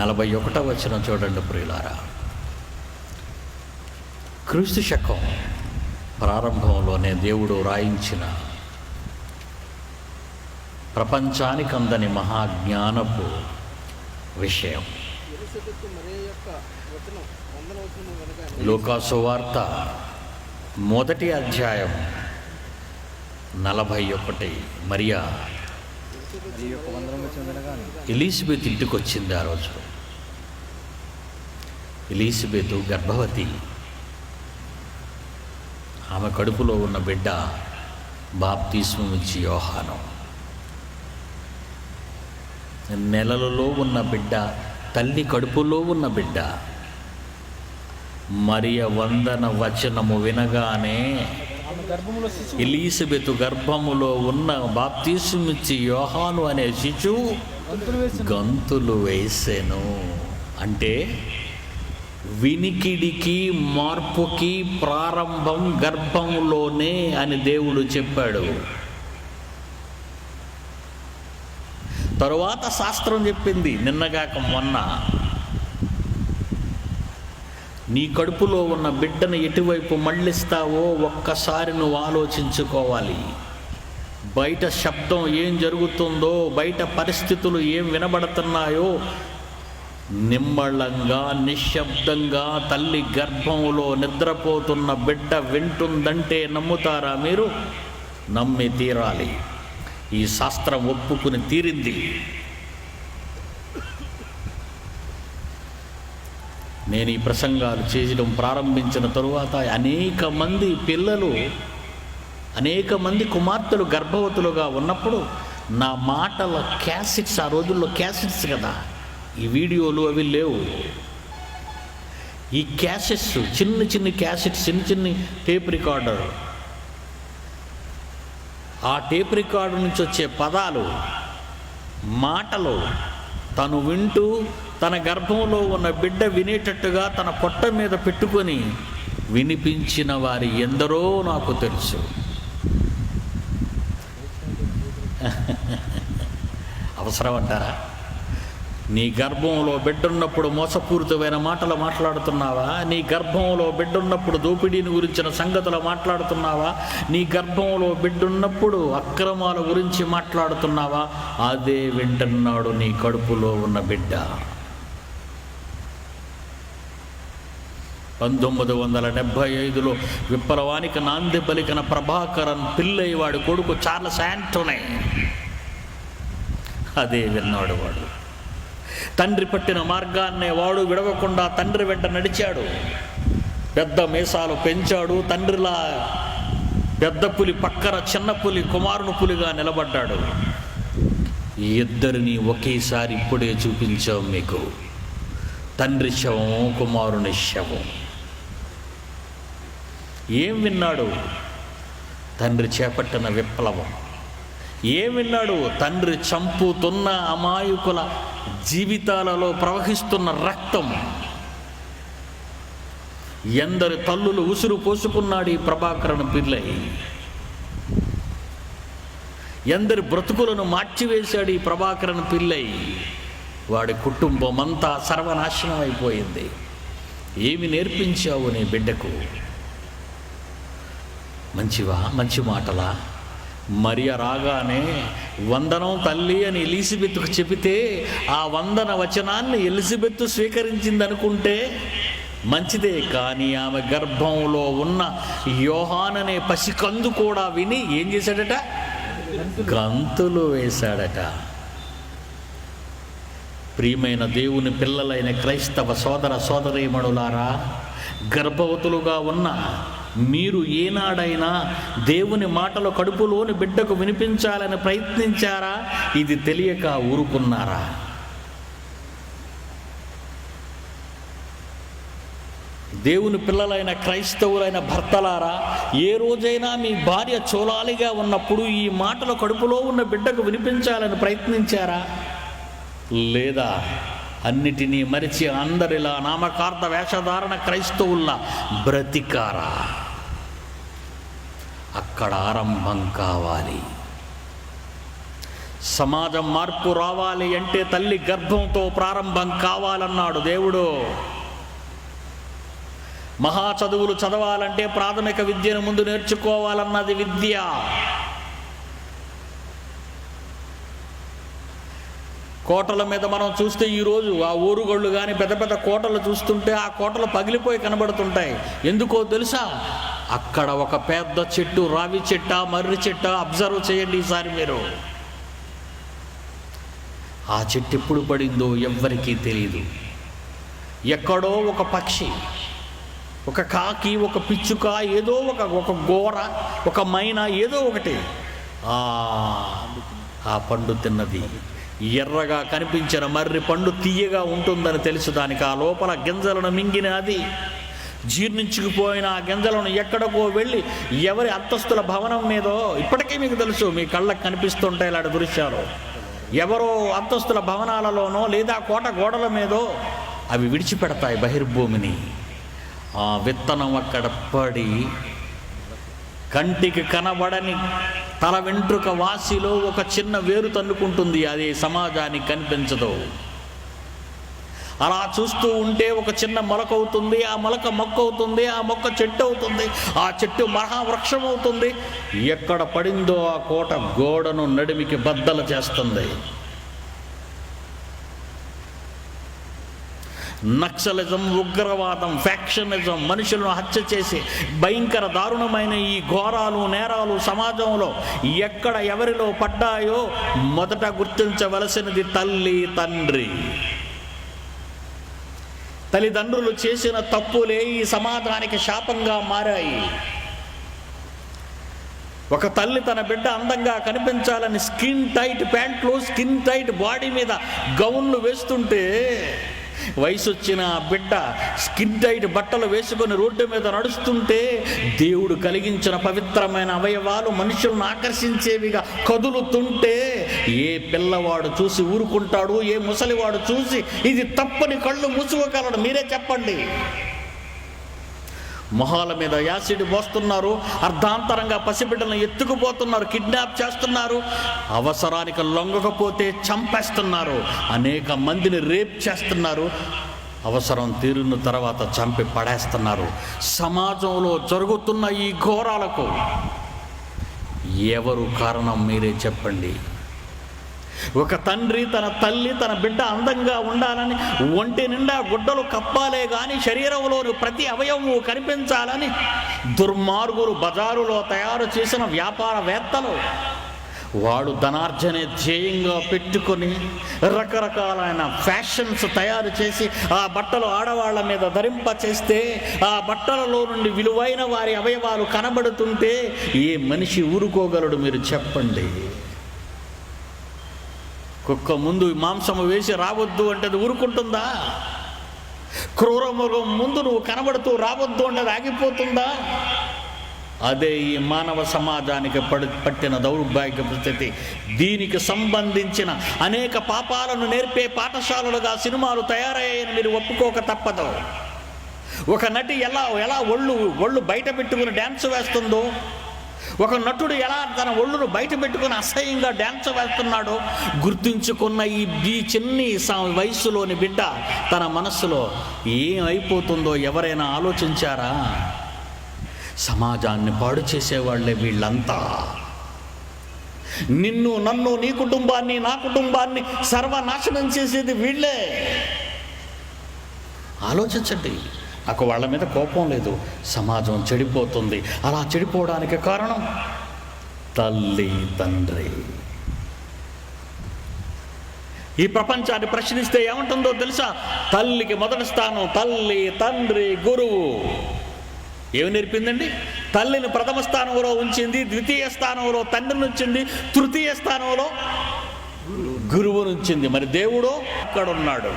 41వ వచనం చూడండి ప్రియులారా. క్రీస్తు శకం ప్రారంభంలోనే దేవుడు రాయించిన ప్రపంచానికి అందని మహాజ్ఞానపు విషయం. లూకా సువార్త 1వ అధ్యాయం 41. మరియా ఎలిజబెత్ ఇంటికి వచ్చింది. ఆ రోజు ఎలిజబెత్ గర్భవతి. ఆమె కడుపులో ఉన్న బిడ్డ బాప్తిస్మం ఇచ్చి యోహాను. నెలలలో ఉన్న బిడ్డ, తల్లి కడుపులో ఉన్న బిడ్డ. మరియ వందన వచనము వినగానే ఎలిజబెత్ గర్భములో ఉన్న బాప్తిస్మమిచ్చి యోహాను అనే శిశువు గంతులు వేసెను. అంటే వినికిడికి మార్పుకి ప్రారంభం గర్భంలోనే అని దేవుడు చెప్పాడు. తరువాత శాస్త్రం చెప్పింది, నిన్నగాక మొన్న, నీ కడుపులో ఉన్న బిడ్డను ఎటువైపు మళ్ళిస్తావో ఒక్కసారి నువ్వు ఆలోచించుకోవాలి. బయట శబ్దం ఏం జరుగుతుందో, బయట పరిస్థితులు ఏం వినబడుతున్నాయో, నిమ్మళంగా నిశ్శబ్దంగా తల్లి గర్భంలో నిద్రపోతున్న బిడ్డ వింటుందంటే నమ్ముతారా మీరు? నమ్మి తీరాలి. ఈ శాస్త్రం ఒప్పుకుని తీరింది. నేను ఈ ప్రసంగాలు చేయడం ప్రారంభించిన తరువాత అనేక మంది పిల్లలు, అనేక మంది కుమార్తెలు గర్భవతులుగా ఉన్నప్పుడు నా మాటల క్యాసెట్స్, ఆ రోజుల్లో క్యాసెట్స్ కదా, ఈ వీడియోలు అవి లేవు. ఈ క్యాసెట్స్, చిన్న క్యాసెట్స్, చిన్న టేప్ రికార్డర్, ఆ టేప్ రికార్డు నుంచి వచ్చే పదాలు, మాటలు తను వింటూ తన గర్భంలో ఉన్న బిడ్డ వినేటట్టుగా తన పొట్ట మీద పెట్టుకొని వినిపించిన వారి ఎందరో నాకు తెలుసు. అవసరం అంటారా? నీ గర్భంలో బిడ్డున్నప్పుడు మోసపూరితమైన మాటలు మాట్లాడుతున్నావా? నీ గర్భంలో బిడ్డున్నప్పుడు దోపిడీని గురించిన సంగతులు మాట్లాడుతున్నావా? నీ గర్భంలో బిడ్డున్నప్పుడు అక్రమాల గురించి మాట్లాడుతున్నావా? అదే వింటున్నాడు నీ కడుపులో ఉన్న బిడ్డ. 1975లో విప్లవానికి నాంది పలికిన ప్రభాకరన్ పిల్లయ్య వాడి కొడుకు చార్లెస్ యాంటోనీ అదే విన్నాడు. వాడు తండ్రి పట్టిన మార్గాన్నే వాడు విడవకుండా తండ్రి వెంట నడిచాడు. పెద్ద మీసాలు పెంచాడు. తండ్రిలా పెద్ద పులి పక్కన చిన్న పులి, కుమారుని పులిగా నిలబడ్డాడు. ఈ ఇద్దరిని ఒకేసారి ఇప్పుడే చూపించాం మీకు. తండ్రి శవం, కుమారుని శవం. ఏం విన్నాడు? తండ్రి చేపట్టిన విప్లవం, ఏమిన్నాడు? తండ్రి చంపుతున్న అమాయకుల జీవితాలలో ప్రవహిస్తున్న రక్తం. ఎందరి తల్లులు ఉసురు పోసుకున్నాడు ఈ ప్రభాకరన్ పిల్లై. ఎందరి బ్రతుకులను మార్చివేశాడు ఈ ప్రభాకరన్ పిల్లై. వాడి కుటుంబం అంతా సర్వనాశనం అయిపోయింది. ఏమి నేర్పించావు నీ బిడ్డకు? మంచి మాటలా? మరియ రాగానే వందనం తల్లి అని ఎలిజబెత్కు చెబితే ఆ వందన వచనాన్ని ఎలిజబెత్ స్వీకరించిందనుకుంటే మంచిదే. కానీ ఆమె గర్భంలో ఉన్న యోహాననే పసికందు కూడా విని ఏం చేశాడట? గంతులు వేశాడట. ప్రియమైన దేవుని పిల్లలైన క్రైస్తవ సోదర సోదరీమణులారా, గర్భవతులుగా ఉన్న మీరు ఏనాడైనా దేవుని మాటలు కడుపులోని బిడ్డకు వినిపించాలని ప్రయత్నించారా? ఇది తెలియక ఊరుకున్నారా? దేవుని పిల్లలైన క్రైస్తవులైన భర్తలారా, ఏ రోజైనా మీ భార్య చోలాలిగా ఉన్నప్పుడు ఈ మాటలు కడుపులో ఉన్న బిడ్డకు వినిపించాలని ప్రయత్నించారా? లేదా అన్నిటినీ మరిచి అందరిలా నామకార్థ వేషధారణ క్రైస్తవుల్లా బ్రతికారా? అక్కడ ఆరంభం కావాలి. సమాజం మార్పు రావాలి అంటే తల్లి గర్భంతో ప్రారంభం కావాలన్నాడు దేవుడు. మహా చదువులు చదవాలంటే ప్రాథమిక విద్యను ముందు నేర్చుకోవాలన్నది విద్య. కోటల మీద మనం చూస్తే ఈరోజు ఆ ఊరుగళ్ళు కానీ పెద్ద పెద్ద కోటలు చూస్తుంటే ఆ కోటలు పగిలిపోయి కనబడుతుంటాయి. ఎందుకో తెలుసా? అక్కడ ఒక పెద్ద చెట్టు, రావి చెట్ట, మర్రి చెట్ట, అబ్జర్వ్ చేయండి ఈసారి మీరు. ఆ చెట్టు ఎప్పుడు పడిందో ఎవ్వరికీ తెలియదు. ఎక్కడో ఒక పక్షి, ఒక కాకి, ఒక పిచ్చుక, ఏదో ఒక గోర, ఒక మైనా, ఏదో ఒకటి ఆ పండు తిన్నది. ఎర్రగా కనిపించిన మర్రి పండు తీయగా ఉంటుందని తెలుసు దానికి. ఆ లోపల గింజలను మింగిన అది జీర్ణించుకుపోయిన ఆ గింజలను ఎక్కడికో వెళ్ళి ఎవరి అంతస్తుల భవనం మీదో, ఇప్పటికీ మీకు తెలుసు, మీ కళ్ళకు కనిపిస్తుంటాయి ఇలాంటి దృశ్యాలు. ఎవరో అంతస్తుల భవనాలలోనో లేదా కోట గోడల మీదో అవి విడిచిపెడతాయి బహిర్భూమిని. ఆ విత్తనం అక్కడ పడి కంటికి కనబడని తల వెంట్రుక వాసిలో ఒక చిన్న వేరు తన్నుకుంటుంది. అది సమాజానికి కనిపించదు. అలా చూస్తూ ఉంటే ఒక చిన్న మొలక అవుతుంది, ఆ మొలక మొక్క అవుతుంది, ఆ మొక్క చెట్టు అవుతుంది, ఆ చెట్టు మహావృక్షం అవుతుంది. ఎక్కడ పడిందో ఆ కోట గోడను నడిమికి బద్దలు చేస్తుంది. నక్సలిజం, ఉగ్రవాదం, ఫ్యాక్షనిజం, మనుషులను హత్య చేసి భయంకర దారుణమైన ఈ ఘోరాలు, నేరాలు సమాజంలో ఎక్కడ ఎవరిలో పడ్డాయో మొదట గుర్తించవలసినది తల్లి, తండ్రి. తల్లిదండ్రులు చేసిన తప్పులే ఈ సమాజానికి శాపంగా మారాయి. ఒక తల్లి తన బిడ్డ అందంగా కనిపించాలని స్కిన్ టైట్ ప్యాంట్లు, స్కిన్ టైట్ బాడీ మీద గౌన్లు వేస్తుంటే, వయసు వచ్చిన బిడ్డ స్కిన్ టైట్ బట్టలు వేసుకొని రోడ్డు మీద నడుస్తుంటే, దేవుడు కలిగించిన పవిత్రమైన అవయవాలు మనుషులను ఆకర్షించేవిగా కదులుతుంటే ఏ పిల్లవాడు చూసి ఊరుకుంటాడు? ఏ ముసలివాడు చూసి ఇది తప్పని కళ్ళు మూసుకోగలడు? మీరే చెప్పండి. మొహాల మీద యాసిడ్ పోస్తున్నారు, అర్ధాంతరంగా పసిబిడ్డలను ఎత్తుకుపోతున్నారు, కిడ్నాప్ చేస్తున్నారు, అవసరానికి లొంగకపోతే చంపేస్తున్నారు, అనేక మందిని రేప్ చేస్తున్నారు, అవసరం తీరిన తర్వాత చంపి పడేస్తున్నారు. సమాజంలో జరుగుతున్న ఈ ఘోరాలకు ఎవరు కారణం? మీరే చెప్పండి. ఒక తండ్రి తన తల్లి, తన బిడ్డ అందంగా ఉండాలని ఒంటి నిండా గుడ్డలు కప్పాలే కానీ శరీరంలోని ప్రతి అవయవము కనిపించాలని దుర్మార్గులు బజారులో తయారు చేసిన వ్యాపారవేత్తలు, వాడు ధనార్జనే ధ్యేయంగా పెట్టుకొని రకరకాలైన ఫ్యాషన్స్ తయారు చేసి ఆ బట్టలు ఆడవాళ్ల మీద ధరింప చేస్తే, ఆ బట్టలలో నుండి విలువైన వారి అవయవాలు కనబడుతుంటే ఏ మనిషి ఊరుకోగలడు? మీరు చెప్పండి. కుక్క ముందు మాంసము వేసి రావద్దు అంటే అది ఊరుకుంటుందా? క్రూర మృగం ముందు నువ్వు కనబడుతూ రావద్దు అంటే అది ఆగిపోతుందా? అదే ఈ మానవ సమాజానికి పట్టిన దౌర్భాగ్య స్థితి. దీనికి సంబంధించిన అనేక పాపాలను నేర్పే పాఠశాలలుగా సినిమాలు తయారయ్యాయని మీరు ఒప్పుకోక తప్పదు. ఒక నటి ఎలా ఒళ్ళు బయట పెట్టుకుని డ్యాన్స్ వేస్తుందో, ఒక నటుడు ఎలా తన ఒళ్ళును బయట పెట్టుకుని అసహ్యంగా డ్యాన్స్ వేస్తున్నాడో గుర్తుంచుకున్న ఈ చిన్ని వయసులోని బిడ్డ తన మనస్సులో ఏమైపోతుందో ఎవరైనా ఆలోచించారా? సమాజాన్ని పాడు చేసేవాళ్లే వీళ్ళంతా. నిన్ను, నన్ను, నీ కుటుంబాన్ని, నా కుటుంబాన్ని సర్వనాశనం చేసేది వీళ్ళే. ఆలోచించండి. నాకు వాళ్ళ మీద కోపం లేదు. సమాజం చెడిపోతుంది. అలా చెడిపోవడానికి కారణం తల్లి, తండ్రి. ఈ ప్రపంచాన్ని ప్రశ్నిస్తే ఏముంటుందో తెలుసా? తల్లికి మొదటి స్థానం. తల్లి, తండ్రి, గురువు. ఏమి నేర్పిందండి? తల్లిని ప్రథమ స్థానంలో ఉంచింది, ద్వితీయ స్థానంలో తండ్రిని ఉంచింది, తృతీయ స్థానంలో గురువును ఉంచింది. మరి దేవుడు అక్కడ ఉన్నాడు.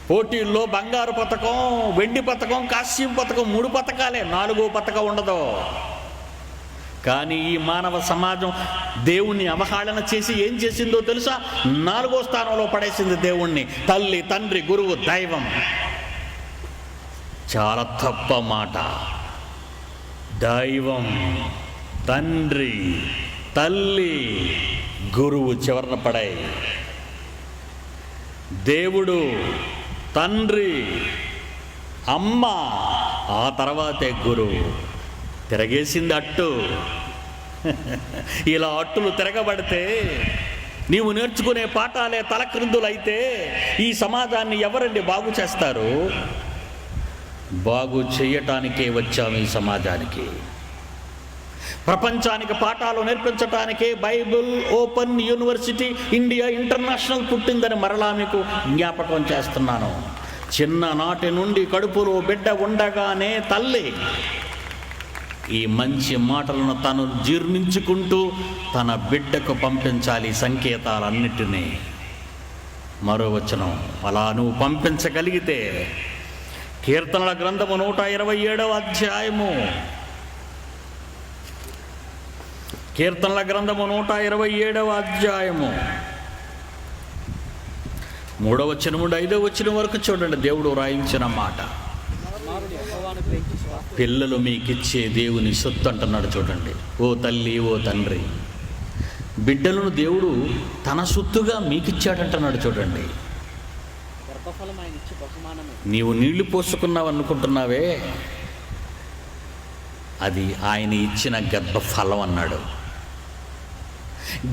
పోటీల్లో బంగారు పతకం, వెండి పతకం, కాంస్యం పతకం, 3 పతకాలే, 4వ పతకం ఉండదు. కానీ ఈ మానవ సమాజం దేవుణ్ణి అవహేళన చేసి ఏం చేసిందో తెలుసా? 4వ స్థానంలో పడేసింది దేవుణ్ణి. తల్లి, తండ్రి, గురువు, దైవం. చాలా తప్ప మాట. దైవం, తండ్రి, తల్లి, గురువు చివరన పడాయి. దేవుడు, తండ్రి, అమ్మ, ఆ తర్వాతే గురువు. తిరగేసింది అట్టు. ఇలా అట్టులు తిరగబడితే, నీవు నేర్చుకునే పాఠాలే తలక్రిందులైతే ఈ సమాజాన్ని ఎవరండి బాగు చేస్తారు? బాగు చేయటానికే వచ్చాము ఈ సమాజానికి. ప్రపంచానికి పాఠాలు నేర్పించటానికే Bible Open University India International పుట్టిందని మరలా మీకు జ్ఞాపకం చేస్తున్నాను. చిన్ననాటి నుండి కడుపులో బిడ్డ ఉండగానే తల్లి ఈ మంచి మాటలను తను జీర్ణించుకుంటూ తన బిడ్డకు పంపించాలి సంకేతాలన్నిటినీ. మరో వచనం, అలా నువ్వు పంపించగలిగితే కీర్తనల గ్రంథము 127వ అధ్యాయము, కీర్తనల గ్రంథము 127వ అధ్యాయము 3వ వచనం నుండి 5వ వచనం వరకు చూడండి. దేవుడు రాయించిన మాట. పిల్లలు మీకిచ్చే దేవుని సొత్తు అంటున్నాడు చూడండి. ఓ తల్లి, ఓ తండ్రి, బిడ్డలను దేవుడు తన సొత్తుగా మీకిచ్చాడంటున్నాడు చూడండి. నీవు నీళ్లు పోసుకున్నావు అనుకుంటున్నావే, అది ఆయన ఇచ్చిన గర్భఫలం అన్నాడు.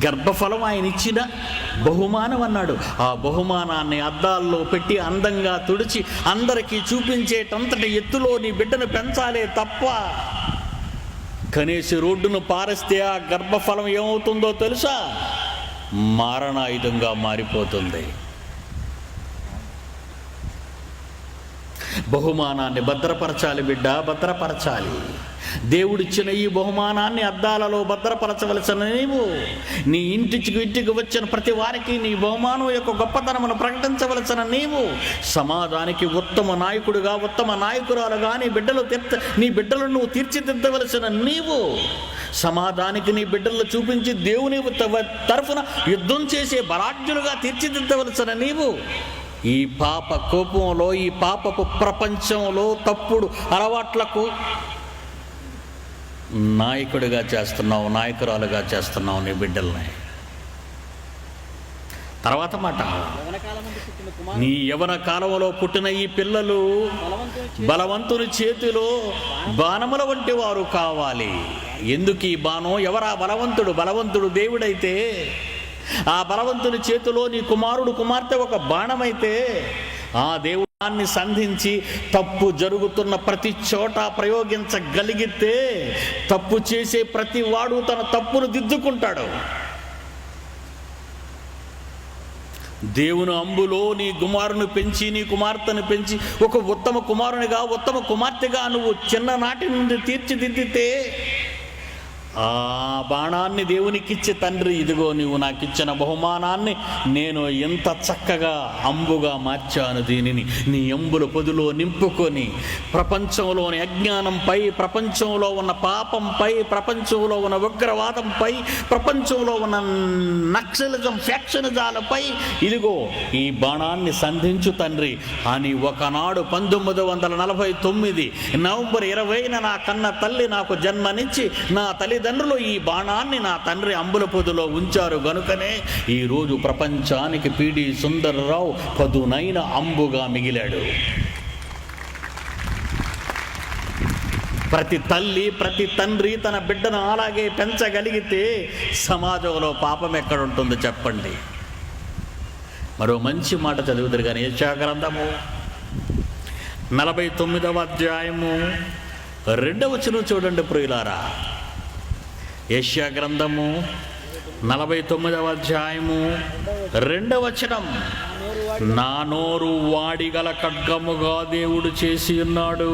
గర్భఫలం ఆయన ఇచ్చిన బహుమానం అన్నాడు. ఆ బహుమానాన్ని అద్దాల్లో పెట్టి అందంగా తుడిచి అందరికీ చూపించేటంతటి ఎత్తులో నీ బిడ్డను పెంచాలే తప్ప కనేసి రోడ్డును పారేస్తే ఆ గర్భఫలం ఏమవుతుందో తెలుసా? మారణాయుధంగా మారిపోతుంది. బహుమానాన్ని భద్రపరచాలి బిడ్డ, భద్రపరచాలి. దేవుడిచ్చిన ఈ బహుమానాన్ని అద్దాలలో భద్రపరచవలసిన నీవు, నీ ఇంటికి వచ్చిన ప్రతి వారికి నీ బహుమానం యొక్క గొప్పతనమును ప్రకటించవలసిన నీవు, సమాజానికి ఉత్తమ నాయకుడిగా, ఉత్తమ నాయకురాలుగా నీ బిడ్డలను నువ్వు తీర్చిదిద్దవలసిన నీవు, సమాజానికి నీ బిడ్డలను చూపించి దేవుని తరఫున యుద్ధం చేసే బలాఢ్యులుగా తీర్చిదిద్దవలసిన నీవు, ఈ పాప కోపంలో, ఈ పాపపు ప్రపంచంలో తప్పుడు అలవాట్లకు నాయకుడిగా చేస్తున్నావు, నాయకురాలుగా చేస్తున్నావు నీ బిడ్డల్ని. తర్వాత మాట, నీ యవన కాలంలో పుట్టిన ఈ పిల్లలు బలవంతుని చేతిలో బాణముల వంటి వారు కావాలి. ఎందుకు ఈ బాణం? ఎవరా బలవంతుడు? బలవంతుడు దేవుడైతే ఆ బలవంతుని చేతిలో నీ కుమారుడు, కుమార్తె ఒక బాణమైతే ఆ దేవుడాన్ని సంధించి తప్పు జరుగుతున్న ప్రతి చోట ప్రయోగించగలిగితే తప్పు చేసే ప్రతి వాడు తన తప్పును దిద్దుకుంటాడు. దేవుని అంబులో నీ కుమారుని పెంచి, నీ కుమార్తెను పెంచి ఒక ఉత్తమ కుమారునిగా, ఉత్తమ కుమార్తెగా నువ్వు చిన్ననాటి నుండి తీర్చిదిద్దితే ఆ బాణాన్ని దేవునికిచ్చి, తండ్రి ఇదిగో నీవు నాకు ఇచ్చిన బహుమానాన్ని నేను ఎంత చక్కగా అంబుగా మార్చాను, దీనిని నీ అంబుల పొదిలో నింపుకొని ప్రపంచంలోని అజ్ఞానంపై, ప్రపంచంలో ఉన్న పాపంపై, ప్రపంచంలో ఉన్న ఉగ్రవాదంపై, ప్రపంచంలో ఉన్న నక్సలిజం ఫ్యాక్షనిజాలపై ఇదిగో ఈ బాణాన్ని సంధించు తండ్రి అని ఒకనాడు 1949 నవంబర్ 20న నా కన్న తల్లి నాకు జన్మనిచ్చి నా తల్లిదండ్రులు ఈ బాణాన్ని నా తండ్రి అంబుల పొదిలో ఉంచారు గనుకనే ఈరోజు ప్రపంచానికి పిడి సుందర్రావు పదునైన అంబుగా మిగిలాడు. ప్రతి తల్లి, ప్రతి తండ్రి తన బిడ్డను అలాగే పెంచగలిగితే సమాజంలో పాపం ఎక్కడుంటుందో చెప్పండి. మరో మంచి మాట చదువుతారు కానీ యెషయా గ్రంథము 49వ అధ్యాయము 2వ వచనం చూడండి ప్రియులారా. యెషయా గ్రంథము 49వ అధ్యాయము 2వ వచనం. నా నోరు వాడిగల ఖడ్గముగా దేవుడు చేసి ఉన్నాడు,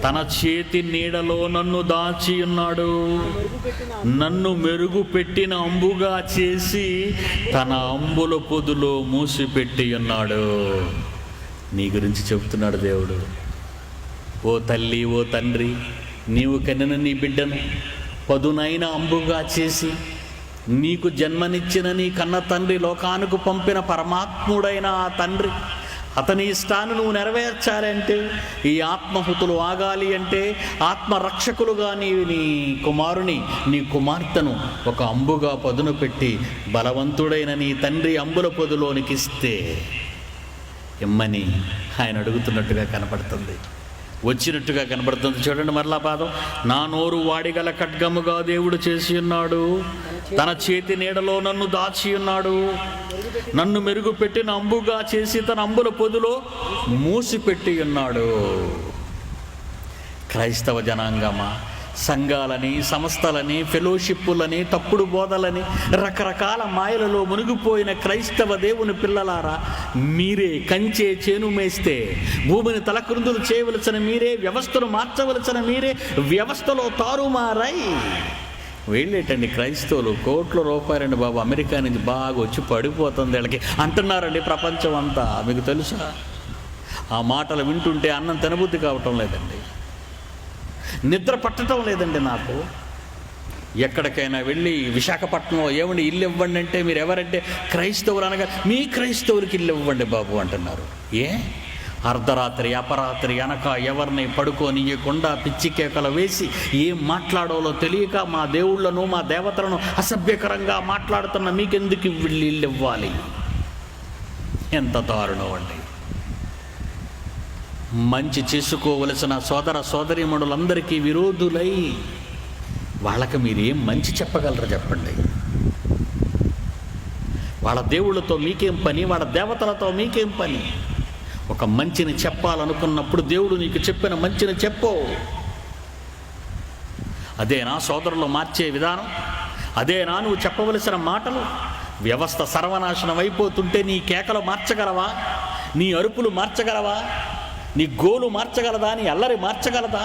తన చేతి నీడలో నన్ను దాచి ఉన్నాడు, నన్ను మెరుగు పెట్టిన అంబుగా చేసి తన అంబుల పొదులో మూసిపెట్టి ఉన్నాడు. నీ గురించి చెబుతున్నాడు దేవుడు. ఓ తల్లి, ఓ తండ్రి, నీవు కనిన నీ బిడ్డను పదునైన అంబుగా చేసి నీకు జన్మనిచ్చిన నీ కన్న తండ్రి, లోకానికి పంపిన పరమాత్ముడైన ఆ తండ్రి, అతని ఇష్టాన్ని నువ్వు నెరవేర్చాలంటే, ఈ ఆత్మహుతులు ఆగాలి అంటే, ఆత్మరక్షకులుగా నీ కుమారుని, నీ కుమార్తెను ఒక అంబుగా పదును పెట్టి బలవంతుడైన నీ తండ్రి అంబుల పొదులోనికి ఇస్తే ఇమ్మని ఆయన అడుగుతున్నట్టుగా కనపడుతుంది, వచ్చినట్టుగా కనబడుతుంది. చూడండి మరలా పాదం. నా నోరు వాడిగల ఖడ్గముగా దేవుడు చేసి ఉన్నాడు, తన చేతి నీడలో నన్ను దాచి ఉన్నాడు, నన్ను మెరుగు పెట్టిన అంబుగా చేసి తన అంబుల పొదిలో మూసిపెట్టి ఉన్నాడు. క్రైస్తవ జనాంగమా, సంఘాలని, సంస్థలని, ఫెలోషిప్పులని, తప్పుడు బోధలని, రకరకాల మాయలలో మునిగిపోయిన క్రైస్తవ దేవుని పిల్లలారా, మీరే కంచే చేను మేస్తే భూమిని తలక్రిందులు చేయవలసిన మీరే, వ్యవస్థను మార్చవలసిన మీరే వ్యవస్థలో తారుమారై వెళ్ళేటండి క్రైస్తవులు. కోట్ల రూపాయలండి బాబు, అమెరికా నుంచి బాగా వచ్చి పడిపోతుంది వీళ్ళకి అంటున్నారండి ప్రపంచం అంతా. మీకు తెలుసా? ఆ మాటలు వింటుంటే అన్నం తినబుద్ధి కావటం లేదండి, నిద్ర పట్టడం లేదండి నాకు. ఎక్కడికైనా వెళ్ళి విశాఖపట్నంలో ఏమండి ఇల్లు ఇవ్వండి అంటే, మీరు ఎవరంటే క్రైస్తవులు అనగా, మీ క్రైస్తవులకి ఇల్లు ఇవ్వండి బాబు అంటున్నారు. ఏ అర్ధరాత్రి అపరాత్రి అనక ఎవరిని పడుకోనియకుండా పిచ్చి కేకలు వేసి ఏం మాట్లాడాలో తెలియక మా దేవుళ్ళను, మా దేవతలను అసభ్యకరంగా మాట్లాడుతున్న మీకెందుకు ఇల్లు ఇవ్వాలి? ఎంత దారుణం అండి. మంచి చేసుకోవలసిన సోదర సోదరీమణులందరికీ విరోధులై వాళ్ళకి మీరేం మంచి చెప్పగలరు చెప్పండి? వాళ్ళ దేవుళ్ళతో మీకేం పని? వాళ్ళ దేవతలతో మీకేం పని? ఒక మంచిని చెప్పాలనుకున్నప్పుడు దేవుడు నీకు చెప్పిన మంచిని చెప్పు. అదేనా సోదరులు మార్చే విధానం? అదేనా నువ్వు చెప్పవలసిన మాటలు? వ్యవస్థ సర్వనాశనం అయిపోతుంటే నీ కేకలు మార్చగలవా? నీ అరుపులు మార్చగలవా? నీ గోలు మార్చగలదా? నీ అల్లరి మార్చగలదా?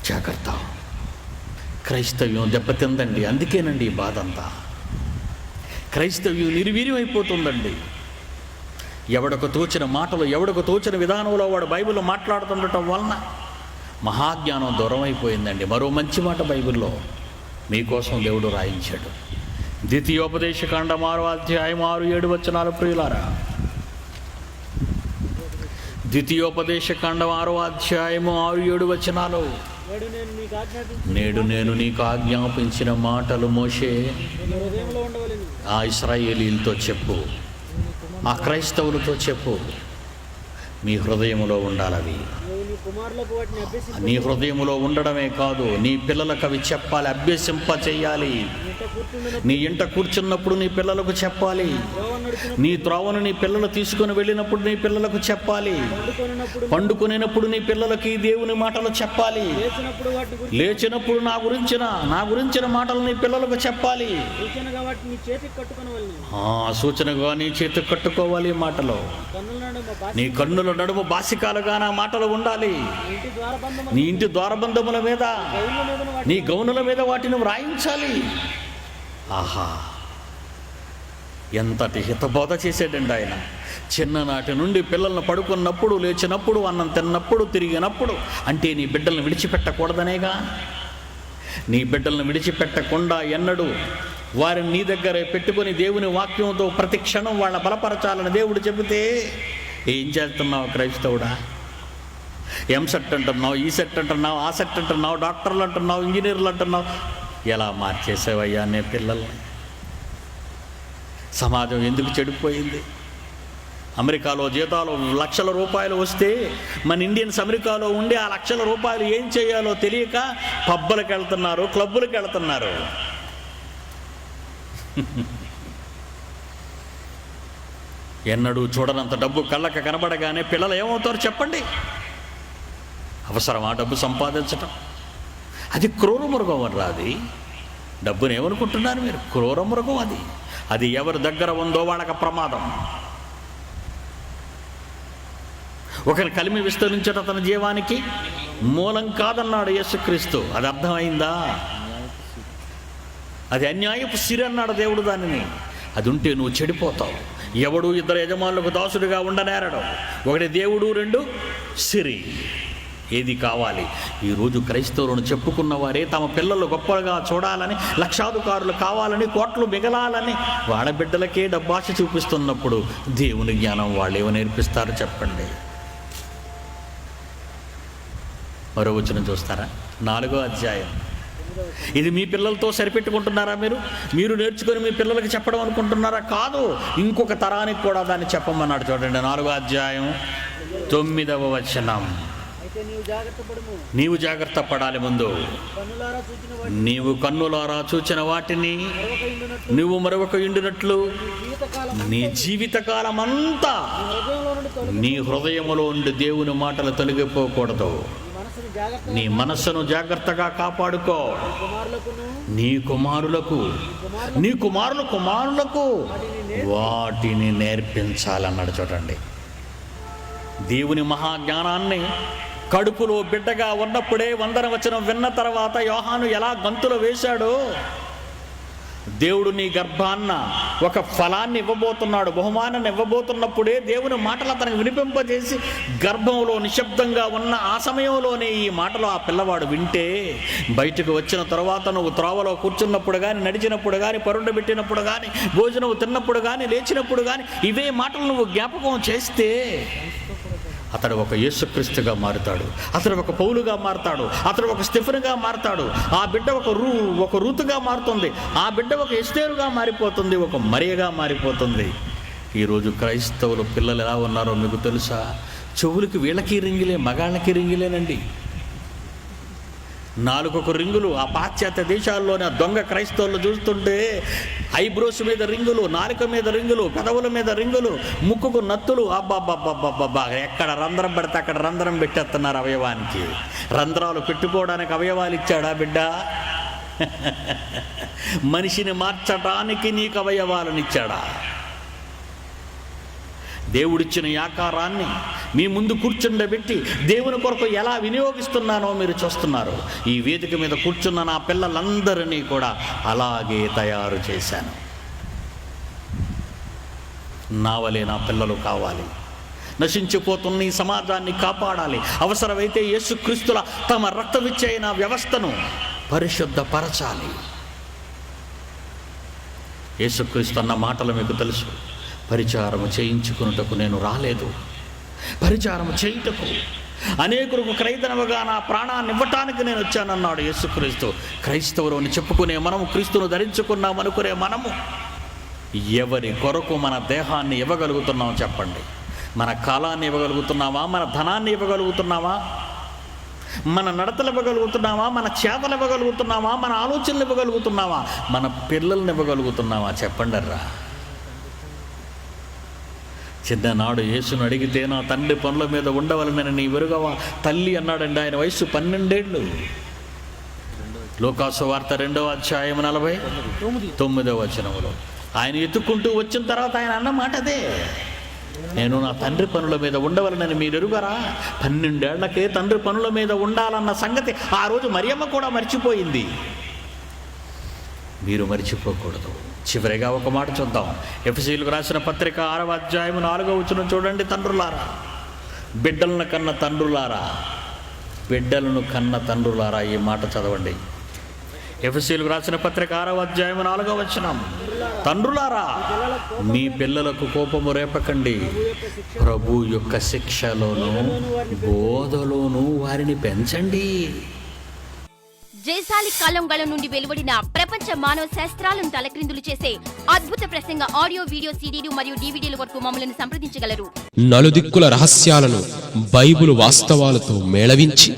జాగ్రత్త. క్రైస్తవ్యం దెబ్బతిందండి. అందుకేనండి ఈ బాధ అంతా. క్రైస్తవ్యం నిర్వీర్యమైపోతుందండి. ఎవడకు తోచిన మాటలు, ఎవడకు తోచిన విధానంలో వాడు బైబిల్లో మాట్లాడుతుండటం వలన మహాజ్ఞానం దూరం అయిపోయిందండి. మరో మంచి మాట బైబిల్లో మీకోసం దేవుడు రాయించాడు. ద్వితీయోపదేశకాండం 6వ అధ్యాయం 6-7 వచనాలు ప్రియులారా. ద్వితీయోపదేశకాండం 6వ అధ్యాయము 6-7 వచనాలు. నేడు నేను నీకు ఆజ్ఞాపించిన మాటలు మోషే ఆ ఇశ్రాయేలీలతో చెప్పు, ఆ క్రైస్తవులతో చెప్పు, మీ హృదయంలో ఉండాలవి. కుమారులకు వాటిని అభ్యసింప నీ హృదయంలో ఉండడమే కాదు, నీ పిల్లలకు అవి చెప్పాలి, అభ్యసింప చెయ్యాలి. ఇంట కూర్చుండునప్పుడు నీ ఇంట కూర్చున్నప్పుడు నీ పిల్లలకు చెప్పాలి. త్రోవ నడుచున నీ త్రోవను నీ పిల్లలు తీసుకుని వెళ్ళినప్పుడు నీ పిల్లలకు చెప్పాలి. పండుకొనినప్పుడు పండుకునేటప్పుడు నీ పిల్లలకి దేవుని మాటలు చెప్పాలి. లేచినప్పుడు వాటిని గురించి లేచినప్పుడు నా గురించిన మాటలు నీ పిల్లలకు చెప్పాలి. సూచనగా వాటిని నీ చేతికి కట్టుకొని వెళ్ళను. సూచనగా నీ చేతి కట్టుకోవాలి ఈ మాటలు. కన్నుల నడుమ బాసి నీ కన్నుల నడుము బాసికాలుగా నా మాటలు ఉండాలి. ఇంటి ద్వారబంధము నీ ఇంటి ద్వారబంధముల మీద, గౌన్ల మీదను వాటి నీ గౌనుల మీద వాటిని వ్రాయించాలి. ఆహా, ఎంతటి హితబోధ చేసాడండి ఆయన. చిన్ననాటి నుండి పిల్లల్ని పడుకున్నప్పుడు, లేచినప్పుడు, అన్నం తిన్నప్పుడు, తిరిగినప్పుడు, అంటే నీ బిడ్డలను విడిచిపెట్టకూడదనేగా. నీ బిడ్డలను విడిచిపెట్టకుండా ఎన్నడూ వారిని నీ దగ్గర పెట్టుకొని దేవుని వాక్యంతో ప్రతి క్షణం వాళ్ళ బలపరచాలని దేవుడు చెబితే ఏం చేస్తున్నావు క్రైస్తవుడా? ఎంసెట్ అంటున్నావు, ఈ సెట్ అంటున్నావు, ఆ సెట్ అంటున్నావు, డాక్టర్లు అంటున్నావు, ఇంజనీర్లు అంటున్నావు. ఎలా మార్చేసావయ్యా నే పిల్లల్ని? సమాజం ఎందుకు చెడిపోయింది? అమెరికాలో జీతాలు లక్షల రూపాయలు వస్తే మన ఇండియన్స్ అమెరికాలో ఉండి ఆ లక్షల రూపాయలు ఏం చేయాలో తెలియక పబ్బులకు వెళ్తున్నారు, క్లబ్బులకు వెళ్తున్నారు. ఎన్నడూ చూడనంత డబ్బు కళ్ళకు కనబడగానే పిల్లలు ఏమవుతారు చెప్పండి? అవసరమా డబ్బు సంపాదించటం? అది క్రూర మృగం అర్రా. అది డబ్బుని ఏమనుకుంటున్నారు మీరు? క్రూర మృగం అది. అది ఎవరి దగ్గర ఉందో వాళ్ళకి ప్రమాదం. ఒకరి కలిమి విస్తరించడం తన జీవానికి మూలం కాదన్నాడు యేసుక్రీస్తు. అది అర్థమైందా? అది అన్యాయపు సిరి అన్నాడు దేవుడు దానిని. అది ఉంటే నువ్వు చెడిపోతావు. ఎవడు ఇద్దరు యజమానులకు దాసుడిగా ఉండనేరడం. ఒకటి దేవుడు, రెండు సిరి. ఏది కావాలి? ఈరోజు క్రైస్తవులను చెప్పుకున్న వారే తమ పిల్లలు గొప్పగా చూడాలని, లక్షాధికారులు కావాలని, కోట్లు మిగలాలని వాళ్ళ బిడ్డలకే డబ్బాశ చూపిస్తున్నప్పుడు దేవుని జ్ఞానం వాళ్ళు ఏమో నేర్పిస్తారు చెప్పండి? మరో వచనం చూస్తారా? 4వ అధ్యాయం. ఇది మీ పిల్లలతో సరిపెట్టుకుంటున్నారా? మీరు నేర్చుకొని మీ పిల్లలకి చెప్పడం అనుకుంటున్నారా? కాదు, ఇంకొక తరానికి కూడా దాన్ని చెప్పమన్నాడు. చూడండి 4వ అధ్యాయం 9వ వచనం. అయితే నీవు జాగ్రత్త పడుము. నీవు జాగ్రత్త పడాలి. ముందు కన్నులారా చూచిన వాటిని నీవు కన్నులారా చూచిన వాటిని మరొక ఇండునట్లు నువ్వు మరొక ఇండినట్లు జీవితకాలం నీ జీవితకాలం అంతా హృదయంలో నుండి తొలగి నీ హృదయములో ఉండి దేవుని మాటలు తొలగిపోకూడదు. మనసును జాగ్రత్త నీ మనస్సును జాగ్రత్తగా కాపాడుకో. కుమారులకును నీ కుమారులకు, నీ కుమారులకు వాటిని నేర్పించాలన్నాడు. చూడండి, దేవుని మహాజ్ఞానాన్ని కడుపులో బిడ్డగా ఉన్నప్పుడే 100వ వచనం విన్న తర్వాత యోహాను ఎలా గంతులు వేశాడో, దేవుడు నీ గర్భాన్న ఒక ఫలాన్ని ఇవ్వబోతున్నాడు, బహుమానాన్ని ఇవ్వబోతున్నప్పుడే దేవుని మాటలు అతనికి వినిపింపజేసి గర్భంలో నిశ్శబ్దంగా ఉన్న ఆ సమయంలోనే ఈ మాటలు ఆ పిల్లవాడు వింటే బయటకు వచ్చిన తర్వాత నువ్వు త్రోవలో కూర్చున్నప్పుడు కానీ, నడిచినప్పుడు కానీ, పరుండ పెట్టినప్పుడు కానీ, భోజనం తిన్నప్పుడు కానీ, లేచినప్పుడు కానీ ఇవే మాటలు నువ్వు జ్ఞాపకం చేస్తే అతడు ఒక యేసుక్రీస్తుగా మారుతాడు. అతడు ఒక పౌలుగా మారుతాడు. అతడు ఒక స్టెఫెనుగా మారుతాడు. ఆ బిడ్డ ఒక రూతుగా మారుతుంది. ఆ బిడ్డ ఒక ఎస్తేరుగా మారిపోతుంది, ఒక మరియగా మారిపోతుంది. ఈరోజు క్రైస్తవులు పిల్లలు ఎలా ఉన్నారో మీకు తెలుసా? చెవులకి వీళ్ళకి రింగిలే, మగాళ్ళకి రింగిలేనండి. 4 రింగులు. ఆ పాశ్చాత్య దేశాల్లోని ఆ దొంగ క్రైస్తవులు చూస్తుంటే ఐబ్రోస్ మీద రింగులు, నాలుక మీద రింగులు, పెదవుల మీద రింగులు, ముక్కుకు నత్తులు. అబ్బాబ్బాబ్బాబ్బా, ఎక్కడ రంధ్రం పెడితే అక్కడ రంధ్రం పెట్టేస్తున్నారు అవయవానికి. రంధ్రాలు పెట్టుకోవడానికి అవయవాలు ఇచ్చాడా బిడ్డ? మనిషిని మార్చడానికి నీకు అవయవాలను ఇచ్చాడా? దేవుడిచ్చిన ఈ ఆకారాన్ని మీ ముందు కూర్చుండబెట్టి దేవుని కొరకు ఎలా వినియోగిస్తున్నానో మీరు చూస్తున్నారు. ఈ వేదిక మీద కూర్చున్న నా పిల్లలందరినీ కూడా అలాగే తయారు చేశాను. నా వలే నా పిల్లలు కావాలి. నశించిపోతున్న ఈ సమాజాన్ని కాపాడాలి. అవసరమైతే యేసుక్రీస్తుల తమ రక్తవిచ్చైన వ్యవస్థను పరిశుద్ధపరచాలి. యేసుక్రీస్తు అన్న మాటలు మీకు తెలుసు. పరిచారము చేయించుకున్నటకు నేను రాలేదు, పరిచారము చేయుటకు, అనేకులకు క్రైదనవగా నా ప్రాణాన్ని ఇవ్వటానికి నేను వచ్చానన్నాడు యేసుక్రీస్తు. క్రైస్తవుని చెప్పుకునే మనము, క్రీస్తును ధరించుకున్నామనుకునే మనము ఎవరి కొరకు మన దేహాన్ని ఇవ్వగలుగుతున్నాం చెప్పండి? మన కాలాన్ని ఇవ్వగలుగుతున్నావా? మన ధనాన్ని ఇవ్వగలుగుతున్నావా? మన నడతలు ఇవ్వగలుగుతున్నామా, మన చేతలు ఇవ్వగలుగుతున్నామా, మన ఆలోచనలు ఇవ్వగలుగుతున్నామా, మన పిల్లల్ని ఇవ్వగలుగుతున్నామా? చెప్పండర్రా. చిన్ననాడు యేసును అడిగితే నా తండ్రి పనుల మీద ఉండవలనని నీ వెరుగవా తల్లి అన్నాడండి. ఆయన వయసు 12 ఏళ్ళు. లోకాసు వార్త 2వ అధ్యాయం 49వ వచనములో ఆయన ఎత్తుక్కుంటూ వచ్చిన తర్వాత ఆయన అన్న మాట అదే, నేను నా తండ్రి పనుల మీద ఉండవలనని మీరు ఎరుగరా? 12 ఏళ్లకే తండ్రి పనుల మీద ఉండాలన్న సంగతి ఆ రోజు మరియమ్మ కూడా మర్చిపోయింది. మీరు మర్చిపోకూడదు. చివరిగా ఒక మాట చూద్దాం. ఎఫెసీయులకు రాసిన పత్రిక 6వ అధ్యాయం 4వ వచనం చూడండి. తండ్రులారా, బిడ్డలను కన్న తండ్రులారా, బిడ్డలను కన్న తండ్రులారా, ఈ మాట చదవండి. ఎఫెసీయులకు రాసిన పత్రిక 6వ అధ్యాయం 4వ వచనం, తండ్రులారా మీ పిల్లలకు కోపము రేపకండి, ప్రభు యొక్క శిక్షలోను బోధలోను వారిని పెంచండి. జయశాలి కాలంగళ నుండి వెలువడిన ప్రపంచ మానవ శాస్త్రాలను తలక్రిందులు చేసే అద్భుత ప్రసంగ ఆడియో, వీడియో, సీడీలు మరియు డివిడీల వరకు మమ్మల్ని సంప్రదించగలరు. నలుదిక్కుల రహస్యాలను బైబిలు వాస్తవాలతో మేళవించి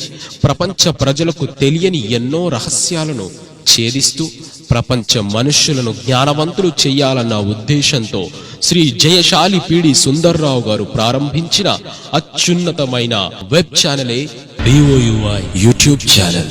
ప్రపంచ ప్రజలకు తెలియని ఎన్నో రహస్యాలను ఛేదిస్తూ ప్రపంచ మనుష్యులను జ్ఞానవంతులు చెయ్యాలన్న ఉద్దేశంతో శ్రీ జయశాలి పీడి సుందర్రావు గారు ప్రారంభించిన అత్యున్నతమైన వెబ్ ఛానలే BOUI యూట్యూబ్ ఛానల్.